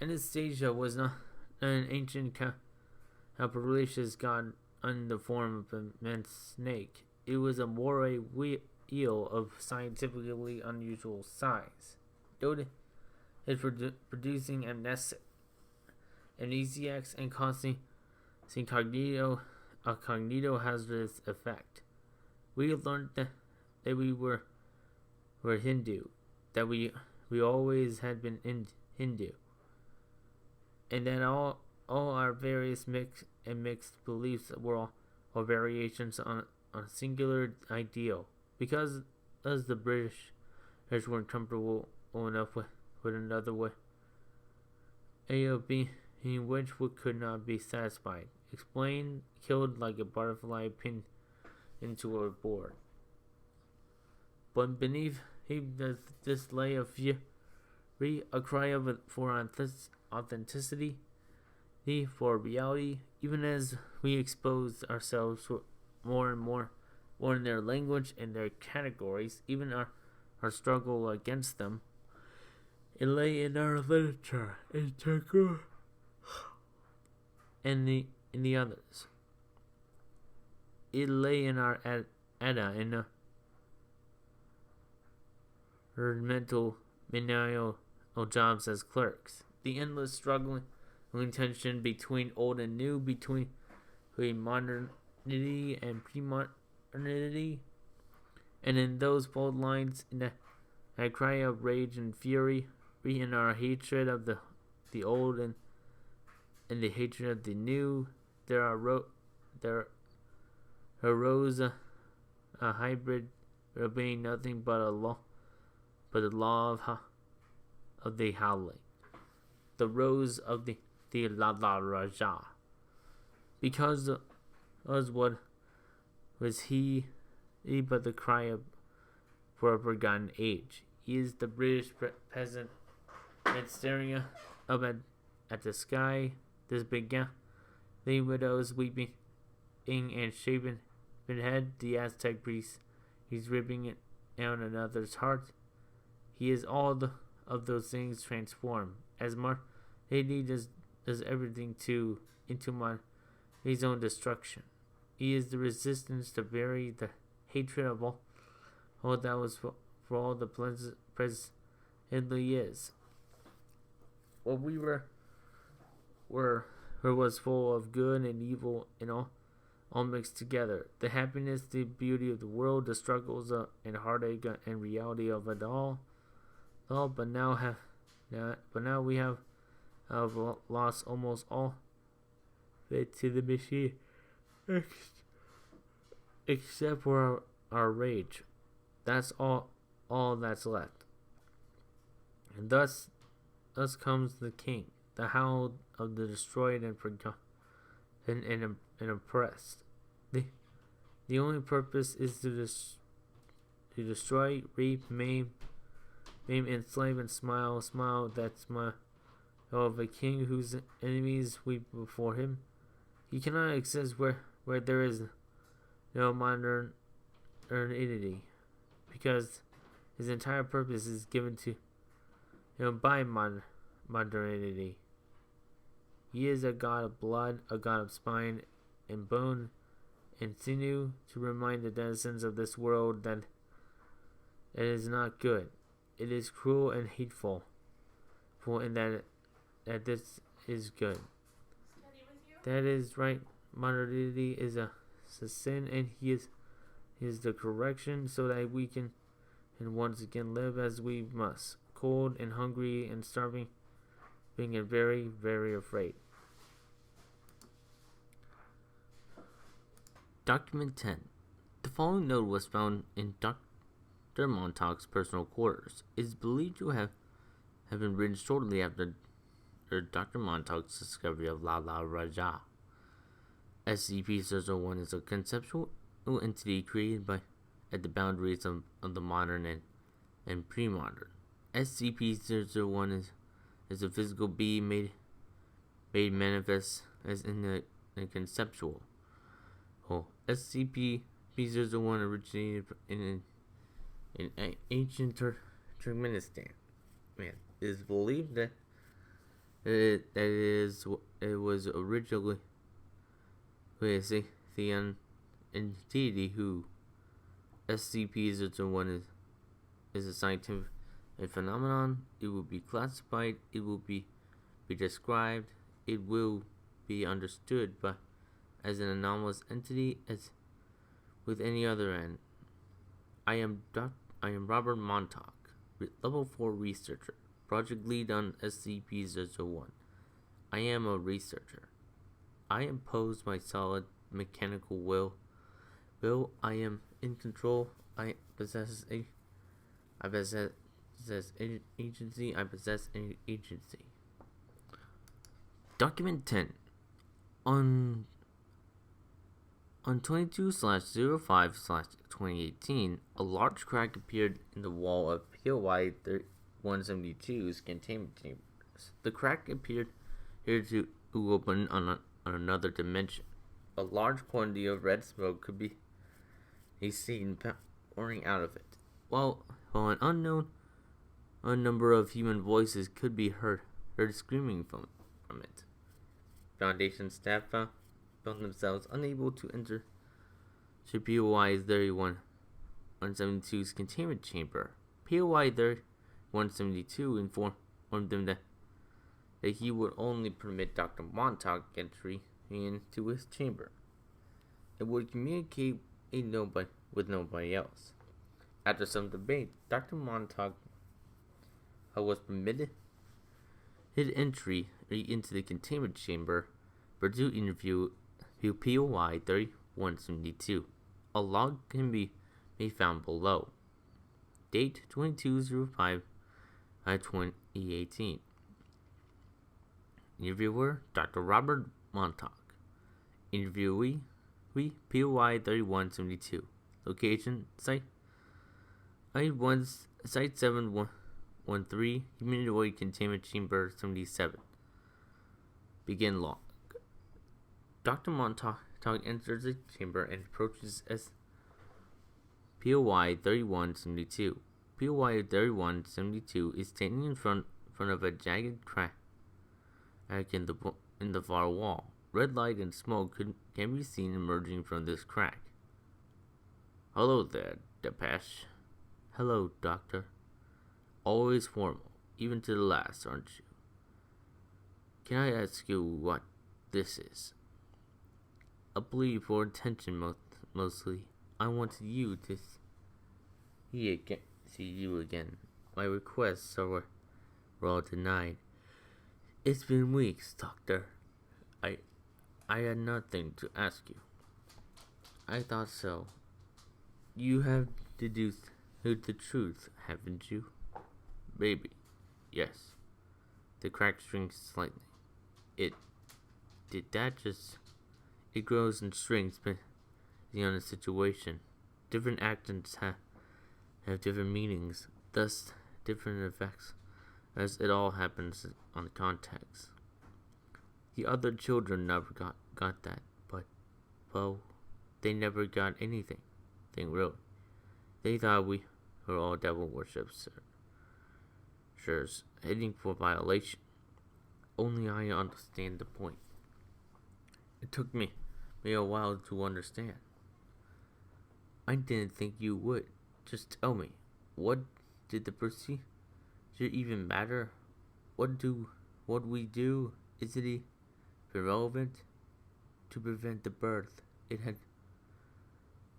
Anastasia was not an ancient capricious god in the form of an immense snake. It was a moray eel of scientifically unusual size, noted for producing amnesiacs and causing a cognito hazardous effect. We learned that we were Hindu, that we always had been Hindu, and that all our various mixed beliefs were all variations on a singular ideal. Because as the British weren't comfortable enough with another way of being in which could not be satisfied. Explained, killed like a butterfly pinned into a board. But beneath this lay of fury, a cry for authenticity, for reality, even as we expose ourselves more and more in their language and their categories, even our struggle against them. It lay in our literature, in Turku, and in the others. It lay in our Edda, in her mental menial jobs as clerks. The endless struggling tension between old and new, between modernity and pre-modernity, and in those bold lines, in that cry of rage and fury, in our hatred of the old and the hatred of the new, there arose a hybrid, obeying nothing but the law of the howling, the rose of the La Raja, because what was he but the cry for a forgotten age. He is the British peasant, and staring up at the sky, this big the widows weeping and shaven head, the Aztec priest, he's ripping it out another's heart. He is all of those things transformed, as Marty does everything into his own destruction. He is the resistance to bury the hatred of all that was for all the presently is. What we was full of good and evil and all mixed together. The happiness, the beauty of the world, the struggles and heartache and reality of it all. But now we have lost almost all it to the machine, except for our rage. That's all that's left. And thus comes the king, the howl of the destroyed and forgotten and oppressed. The only purpose is to destroy, rape, maim, enslave, and smile that smile of a king whose enemies weep before him. He cannot exist where there is no modernity, because his entire purpose is given to by modernity. He is a god of blood, a god of spine and bone and sinew, to remind the denizens of this world that it is not good. It is cruel and hateful, and that this is good. That is right. Modernity is a sin, and he is the correction, so that we can and once again live as we must, cold and hungry and starving, being very, very afraid. Document 10. The following note was found in Dr. Montauk's personal quarters. It is believed to have been written shortly after Dr. Montauk's discovery of La Raja. SCP-001 is a conceptual entity created at the boundaries of the modern and pre-modern. SCP-001 is a physical being made manifest as in a conceptual. SCP-001 originated in ancient Turkmenistan. It is believed that it was originally the entity who SCP-001 is a scientific phenomenon. It will be classified. It will be described. It will be understood as an anomalous entity as with any other end. I am Robert Montauk, Level 4 researcher, project lead on SCP-001. I am a researcher. I impose my solid mechanical will will. I am in control. I possess agency. I possess an agency. Document 10. On 22/05/2018, a large crack appeared in the wall of POI 172's containment chambers. The crack appeared here to open on another dimension. A large quantity of red smoke could be seen pouring out of it, while an unknown number of human voices could be heard screaming from it. Foundation staff found themselves unable to enter POI 172's containment chamber. POI 172 informed them that he would only permit Dr. Montauk entry into his chamber. It would communicate with nobody else. After some debate, Dr. Montauk was permitted his entry into the containment chamber for to interview POI 172. A log can be found below. Date 22/05/2018. Interviewer Dr. Robert Montauk. Interviewee POI 172. Location Site 713 Humanoid Containment Chamber 77. Begin log. Dr. Montauk enters the chamber and approaches POI 172. POI 172 is standing in front of a jagged crack in the far wall. Red light and smoke can be seen emerging from this crack. Hello there, Depeche. Hello, Doctor. Always formal, even to the last, aren't you? Can I ask you what this is? A plea for attention, mostly. I wanted you to see you again. My requests were all denied. It's been weeks, Doctor. I had nothing to ask you. I thought so. You have deduced the truth, haven't you? Maybe. Yes. The crack shrinks slightly. It grows and shrinks depending on the situation. Different actions have different meanings, thus different effects, as it all happens on the context. The other children never got that, but, well, they never got anything really. They thought we were all devil worshippers, heading for violation. Only I understand the point. It took me a while to understand. I didn't think you would. Just tell me, what did the procedure even matter? What we do? Is it irrelevant? To prevent the birth, it had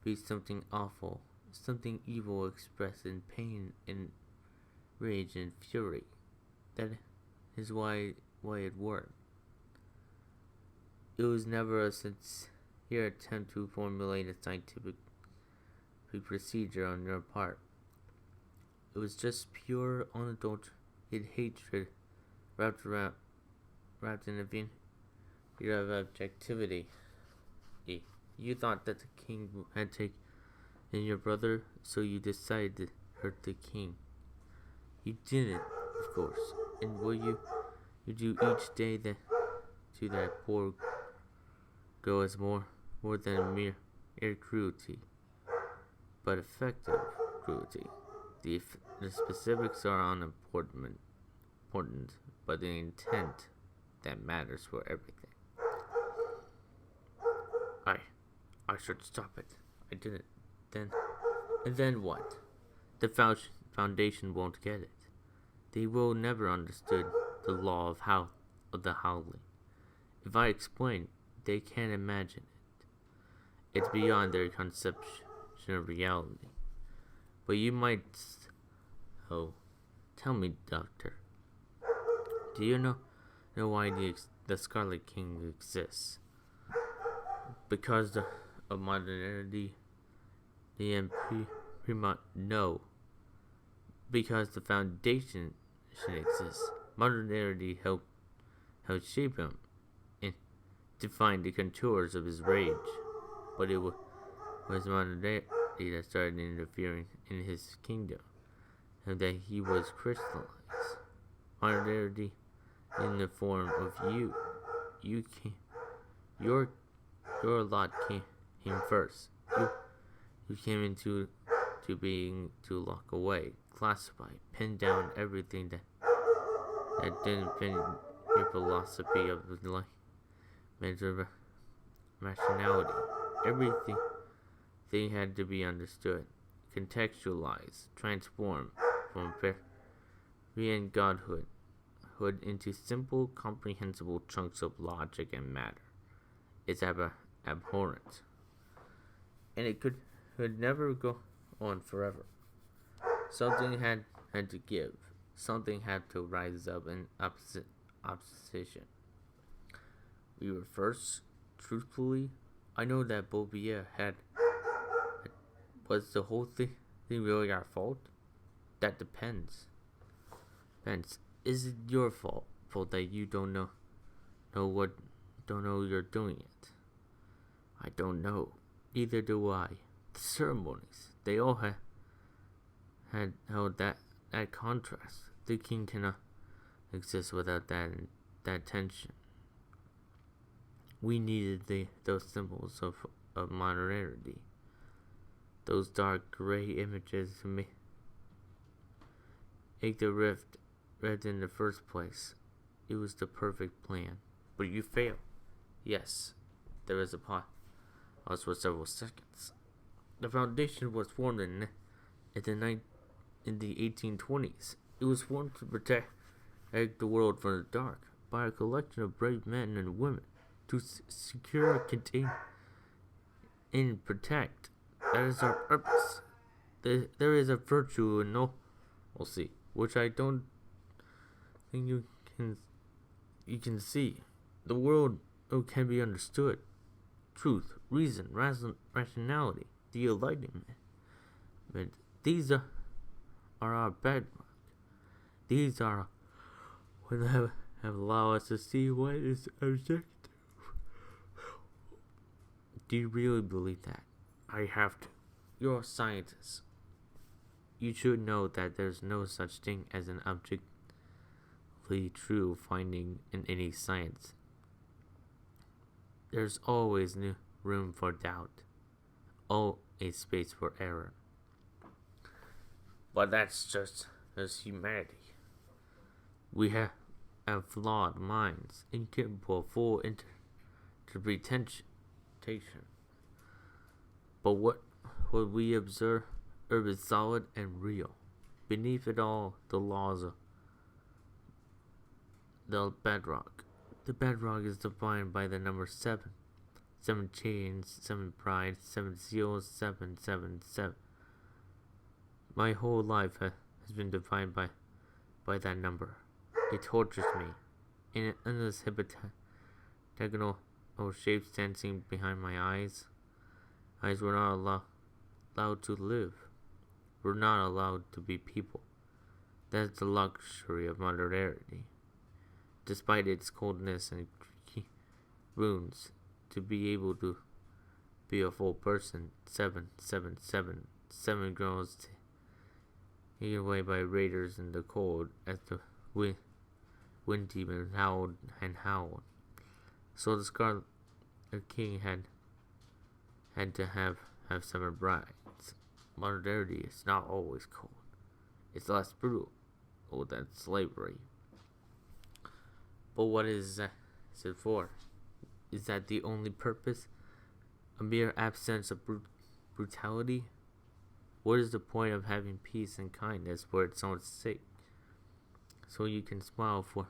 be something awful, something evil expressed in pain and rage and fury. That is why it worked. It was never a sincere attempt to formulate a scientific procedure on your part. It was just pure, unadulterated hatred wrapped in a veneer of objectivity. You thought that the king had taken your brother, so you decided to hurt the king. You didn't, of course. And what you do each day to that poor girl is more than mere cruelty, but effective cruelty. The specifics are unimportant, but the intent that matters for everything. I should stop it. I didn't. Then what? The Foundation won't get it. They will never understood the law of the howling. If I explain, they can't imagine it. It's beyond their conception of reality. But you might. Oh, tell me, Doctor. Do you know why the Scarlet King exists? Because of modernity, The MP no, because the foundation exists. Modernity helped shape him and define the contours of his rage, but it was modernity that started interfering in his kingdom, and that he was crystallized. Modernity in the form of you. You came, your lot came first. You came into being to lock away, classify, pin down everything that didn't fit your philosophy of life, mental rationality. Everything had to be understood, contextualized, transformed from very godhood into simple, comprehensible chunks of logic and matter. It's abhorrent, and it could never go on forever. Something had to give. Something had to rise up in opposition. We were first. Truthfully, I know that Bobia was the whole thing really our fault? That depends. Is it your fault that you don't know you're doing it? I don't know. Either do I. The ceremonies, they all had held that contrast. The king cannot exist without that tension. We needed those symbols of modernity, those dark gray images to make the rift red in the first place. It was the perfect plan, but you failed. Yes, there was a pause for several seconds. The foundation was formed in the 1820s. It was formed to protect the world from the dark by a collection of brave men and women to secure, contain, and protect. That is our purpose. There is a virtue in normalcy, which I don't think you can see. The world can be understood. Truth, reason, rationality, the enlightenment. But these are our bedrock. These are what have allowed us to see what is objective. Do you really believe that? I have to. You're a scientist. You should know that there's no such thing as an objectively true finding in any science. There's always new room for doubt, always space for error. But that's just as humanity. We have flawed minds, incapable of full interpretation. But what we observe is solid and real. Beneath it all, the laws of the bedrock. The bedrock is defined by the number 7. 7 chains, 7 prides, 7 seals, 777. My whole life has been defined by that number. It tortures me. In an endless heptagonal shapes dancing behind my eyes. Eyes were not allowed to live. We're not allowed to be people. That's the luxury of modernity. Despite its coldness and wounds, to be able to be a full person. 777. 7 girls taken away by raiders in the cold as the wind demon howled and howled. So the Scarlet King had to have 7 brides. Modernity is not always cold. It's less brutal than slavery. But what is it for? Is that the only purpose? A mere absence of brutality? What is the point of having peace and kindness for its own sake? So you can smile for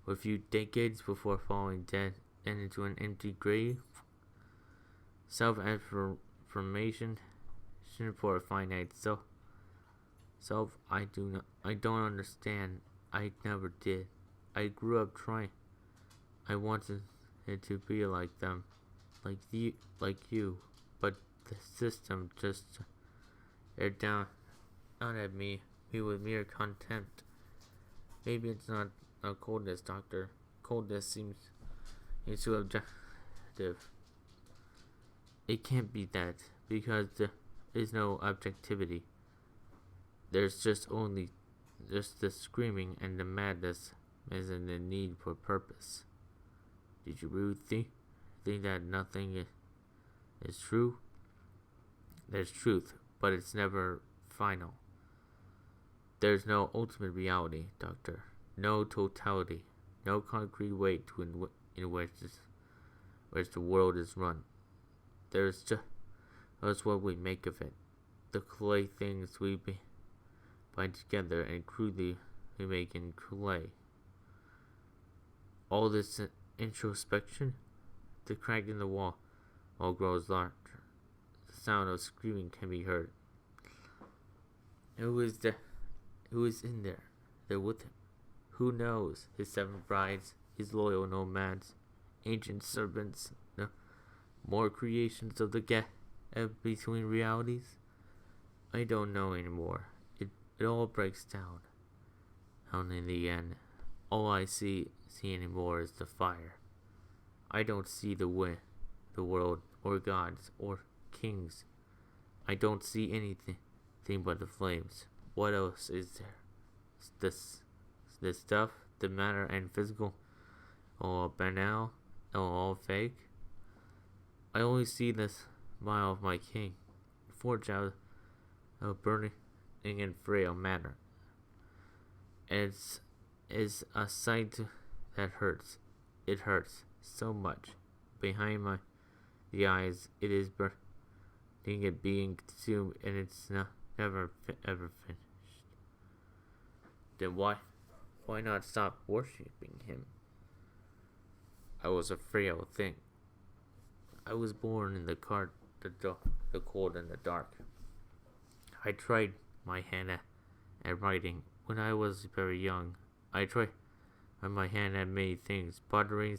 a few decades before falling dead and into an empty grave? Self-affirmation for a finite self. I don't understand. I never did. I grew up trying. I wanted it to be like them, like you, but the system just stared down at me with mere contempt. Maybe it's not a coldness, Doctor. Coldness seems too objective. It can't be that, because there is no objectivity. There's just the screaming and the madness and the need for purpose. Did you really think that nothing is true? There's truth, but it's never final. There's no ultimate reality, Doctor. No totality. No concrete way in which the world is run. There's just what we make of it. The clay things we bind together and crudely we make in clay. All this introspection, the crack in the wall grows larger. The sound of screaming can be heard. Who is in there? They're with him. Who knows? His 7 brides, his loyal nomads, ancient servants, more creations of the gap between realities. I don't know anymore. It all breaks down. And in the end, all I see anymore is the fire. I don't see the world, or gods, or kings. I don't see anything but the flames. What else is there? This stuff, the matter and physical, all banal, all fake. I only see the smile of my king, forged out of burning and frail matter. It's a sight that hurts. It hurts so much. Behind the eyes, it is burning and being consumed, and it's never ever finished. Then why not stop worshipping him? I was a frail thing. I was born in the cold and the dark. I tried my hand at writing when I was very young. I tried my hand at many things: pottery,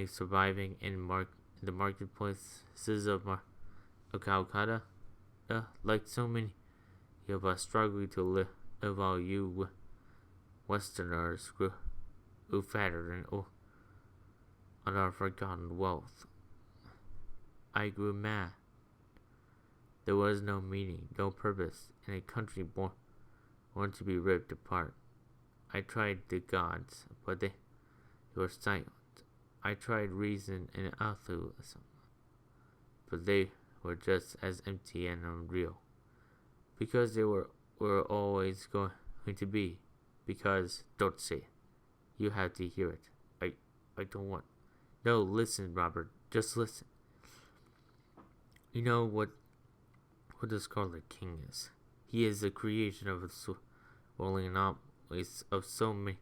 surviving in the marketplaces of Calcutta. Like so many of us struggling to live, while you Westerners grew fatter and on our forgotten wealth. I grew mad. There was no meaning, no purpose in a country born to be ripped apart. I tried the gods, but they were silent. I tried reason and altruism, but they were just as empty and unreal. Because they were always going to be. Because, don't say it. You have to hear it. I don't want. No, listen, Robert. Just listen. You know what the Scarlet King is? He is the creation of the swirling anomalies of so many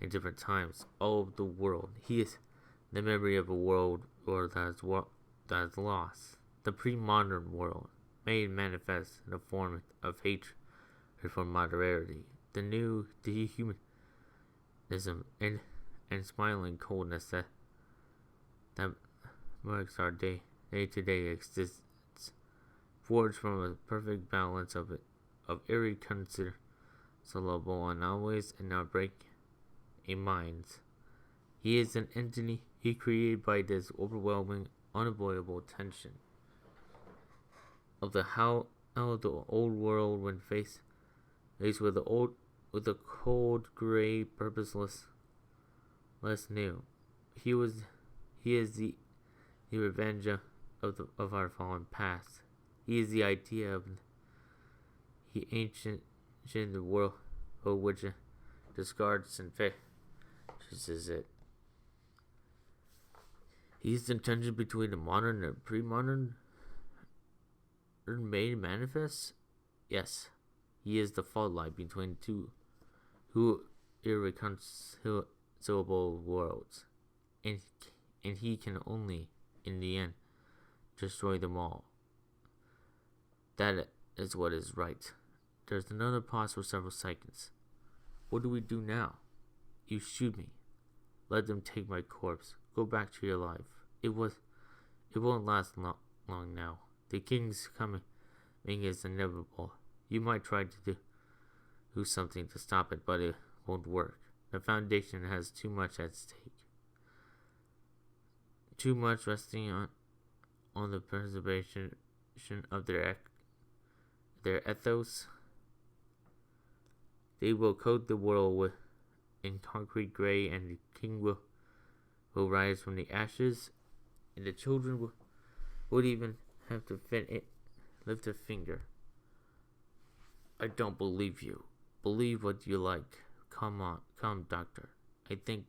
different times, all over the world. He is the memory of a world that is lost. The pre-modern world, made manifest in the form of hatred for modernity. The new dehumanism and smiling coldness that marks our day-to-day existence, forged from a perfect balance of irreconcilable anomalies and our breaking minds. He is an entity he created by this overwhelming, unavoidable tension of how the old world, when faced with the cold, gray, purposeless, less new. He is the revenge of our fallen past. He is the idea of the ancient world which discards and fascisses it. He is the tension between the modern and pre-modern made manifest. Yes, he is the fault line between two irreconcilable worlds, and he can only, in the end, destroy them all. That is what is right. There's another pause for several seconds. What do we do now? You shoot me. Let them take my corpse. Go back to your life. It won't last long now. The king's coming is inevitable. You might try to do something to stop it, but it won't work. The Foundation has too much at stake. Too much resting on the preservation of their ethos. They will coat the world in concrete gray, and the king will rise from the ashes, and the children would even have to lift a finger. I don't believe you. Believe what you like. Come, Doctor. I think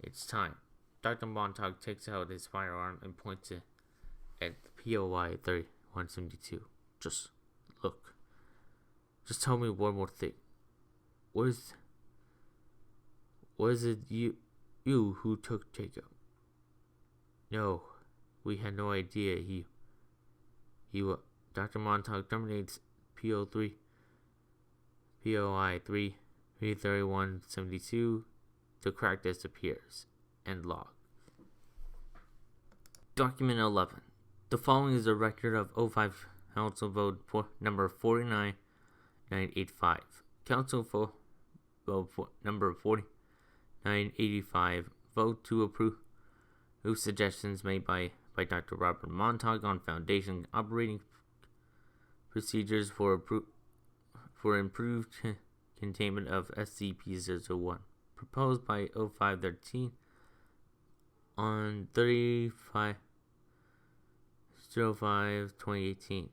it's time. Dr. Montauk takes out his firearm and points it at POI 3172. Just look. Just tell me one more thing. Was it you who took Jacob? No, we had no idea he Dr. Montauk terminates POI 33172. The crack disappears. End log. Document 11. The following is a record of 05 Council Vote number 49985. Council Vote number 4985. Vote to approve suggestions made by Dr. Robert Montauk on Foundation operating procedures for improved containment of SCP-001, proposed by 0513 on 35/05/2018.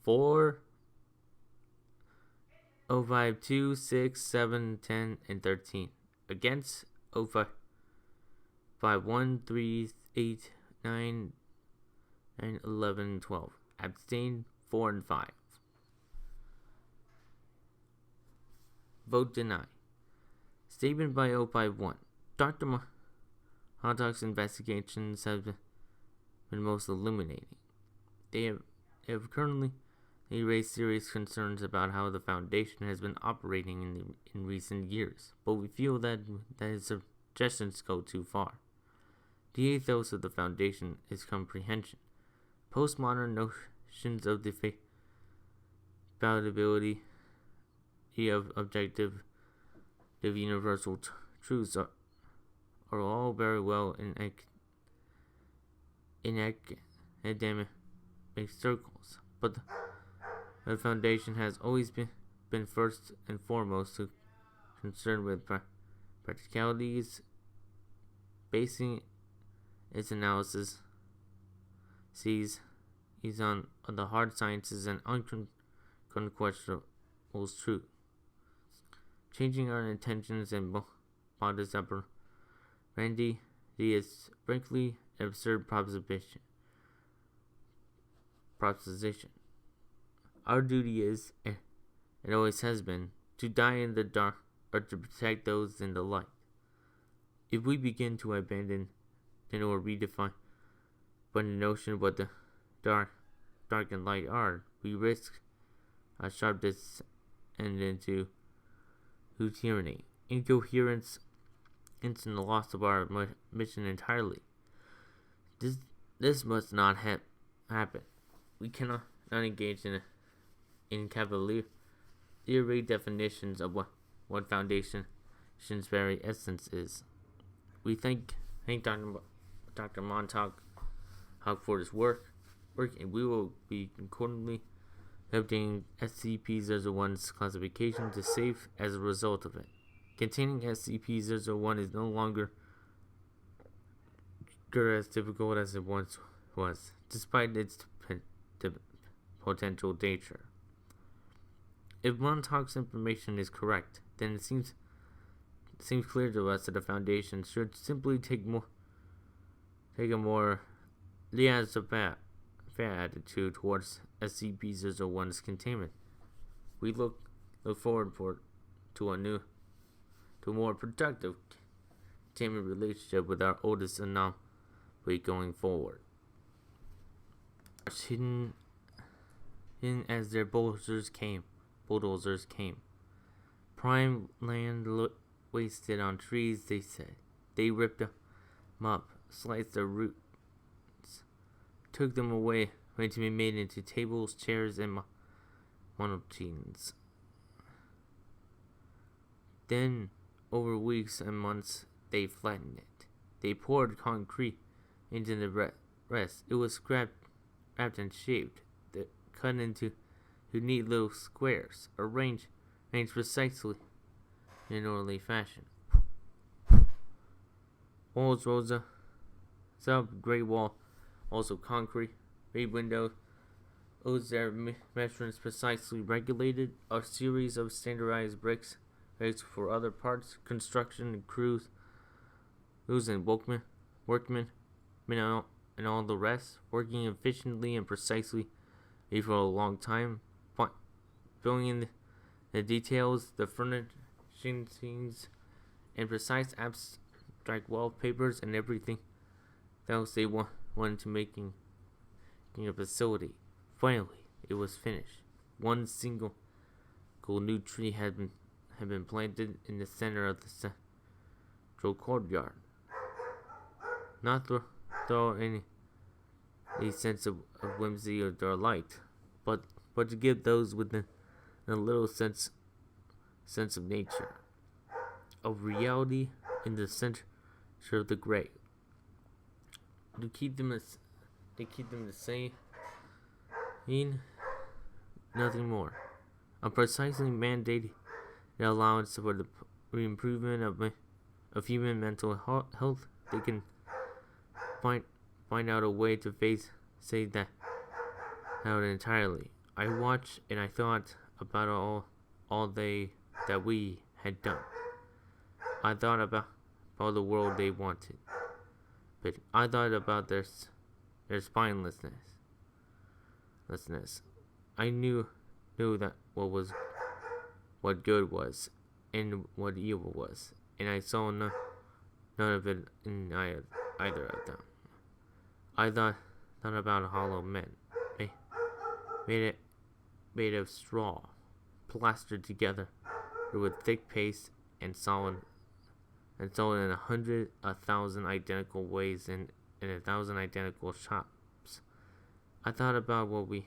4 052 6 7 10 and 13. Against 051 3 8 9 and 11 12. Abstain 4 and 5. Vote denied. Statement by 051. Dr. Montauk's investigations have been most illuminating. They have currently raised serious concerns about how the Foundation has been operating in recent years, but we feel that his suggestions go too far. The ethos of the Foundation is comprehension. Postmodern notions of the fallibility of objective universal truths are all very well in academic circles, but the Foundation has always been first and foremost concerned with practicalities, basing its analysis on the hard sciences and unquestionable truth. Changing our intentions and modus operandi is frankly an absurd proposition. Our duty is, and it always has been, to die in the dark or to protect those in the light. If we begin to abandon or redefine the notion what the dark and light are, we risk a sharp descent into tyranny, incoherence, and the loss of our mission entirely. This must not happen. We cannot engage in cavalier definitions of what Foundation's very essence is. We thank Dr. Montauk for his work, and we will be accordingly updating SCP-001's classification to safe as a result of it. Containing SCP-001 is no longer as difficult as it once was, despite its potential danger. If Montauk's information is correct, then it seems clear to us that the Foundation should simply take a more laissez-faire attitude towards SCP-001's containment. We look forward to a more productive containment relationship with our oldest anomaly going forward. Hidden as their bulldozers came. Prime land wasted on trees, they said. They ripped them up, sliced the took them away, ready to be made into tables, chairs, and monotines. Then, over weeks and months, they flattened it. They poured concrete into the rest. It was wrapped and shaped, cut into neat little squares, arranged precisely in an orderly fashion. Walls rose up, great wall, also concrete, big windows, their measurements precisely regulated, a series of standardized bricks for other parts, construction and crews and workmen, and all the rest, working efficiently and precisely for a long time, filling in the details, the furnishings, and precise abstract wallpapers and everything else they wanted to making a facility. Finally, it was finished. One single new tree had been planted in the center of the central courtyard. Not through any sense of whimsy or delight, but to give those within a little sense of nature, of reality in the center of the grave. To keep them the same, nothing more. A precisely mandated allowance for the improvement of human mental health. They can find out a way to say that out entirely. I watched and I thought about all that we had done. I thought about the world they wanted, but I thought about their spinelessness. I knew that what good was and what evil was, and I saw none of it in either of them. I thought about hollow men, made of straw, plastered together with thick paste and sold in 1,000 identical ways in 1,000 identical shops. I thought about what we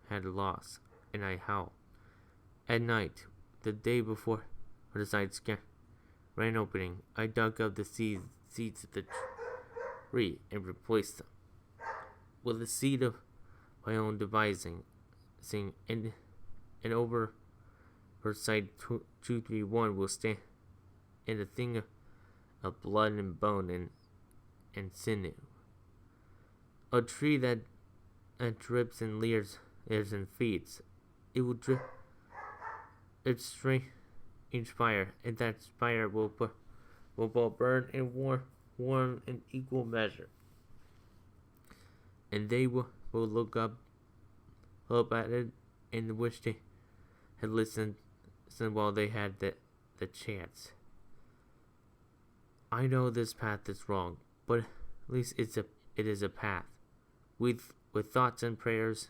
had lost, and I howled. At night, the day before the side grand opening, I dug up the seeds of the tree and replaced them with a seed of my own devising, and over her side 231 will stand in a thing of blood and bone and sinew. A tree that drips and leers and feeds. It will drip its strange fire, and that fire will both burn and warm in equal measure. And they will look up at it and wish they had listened while they had the chance. I know this path is wrong, but at least it is a path. With thoughts and prayers,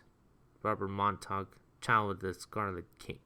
Robert Montauk, Child of the Scarlet King.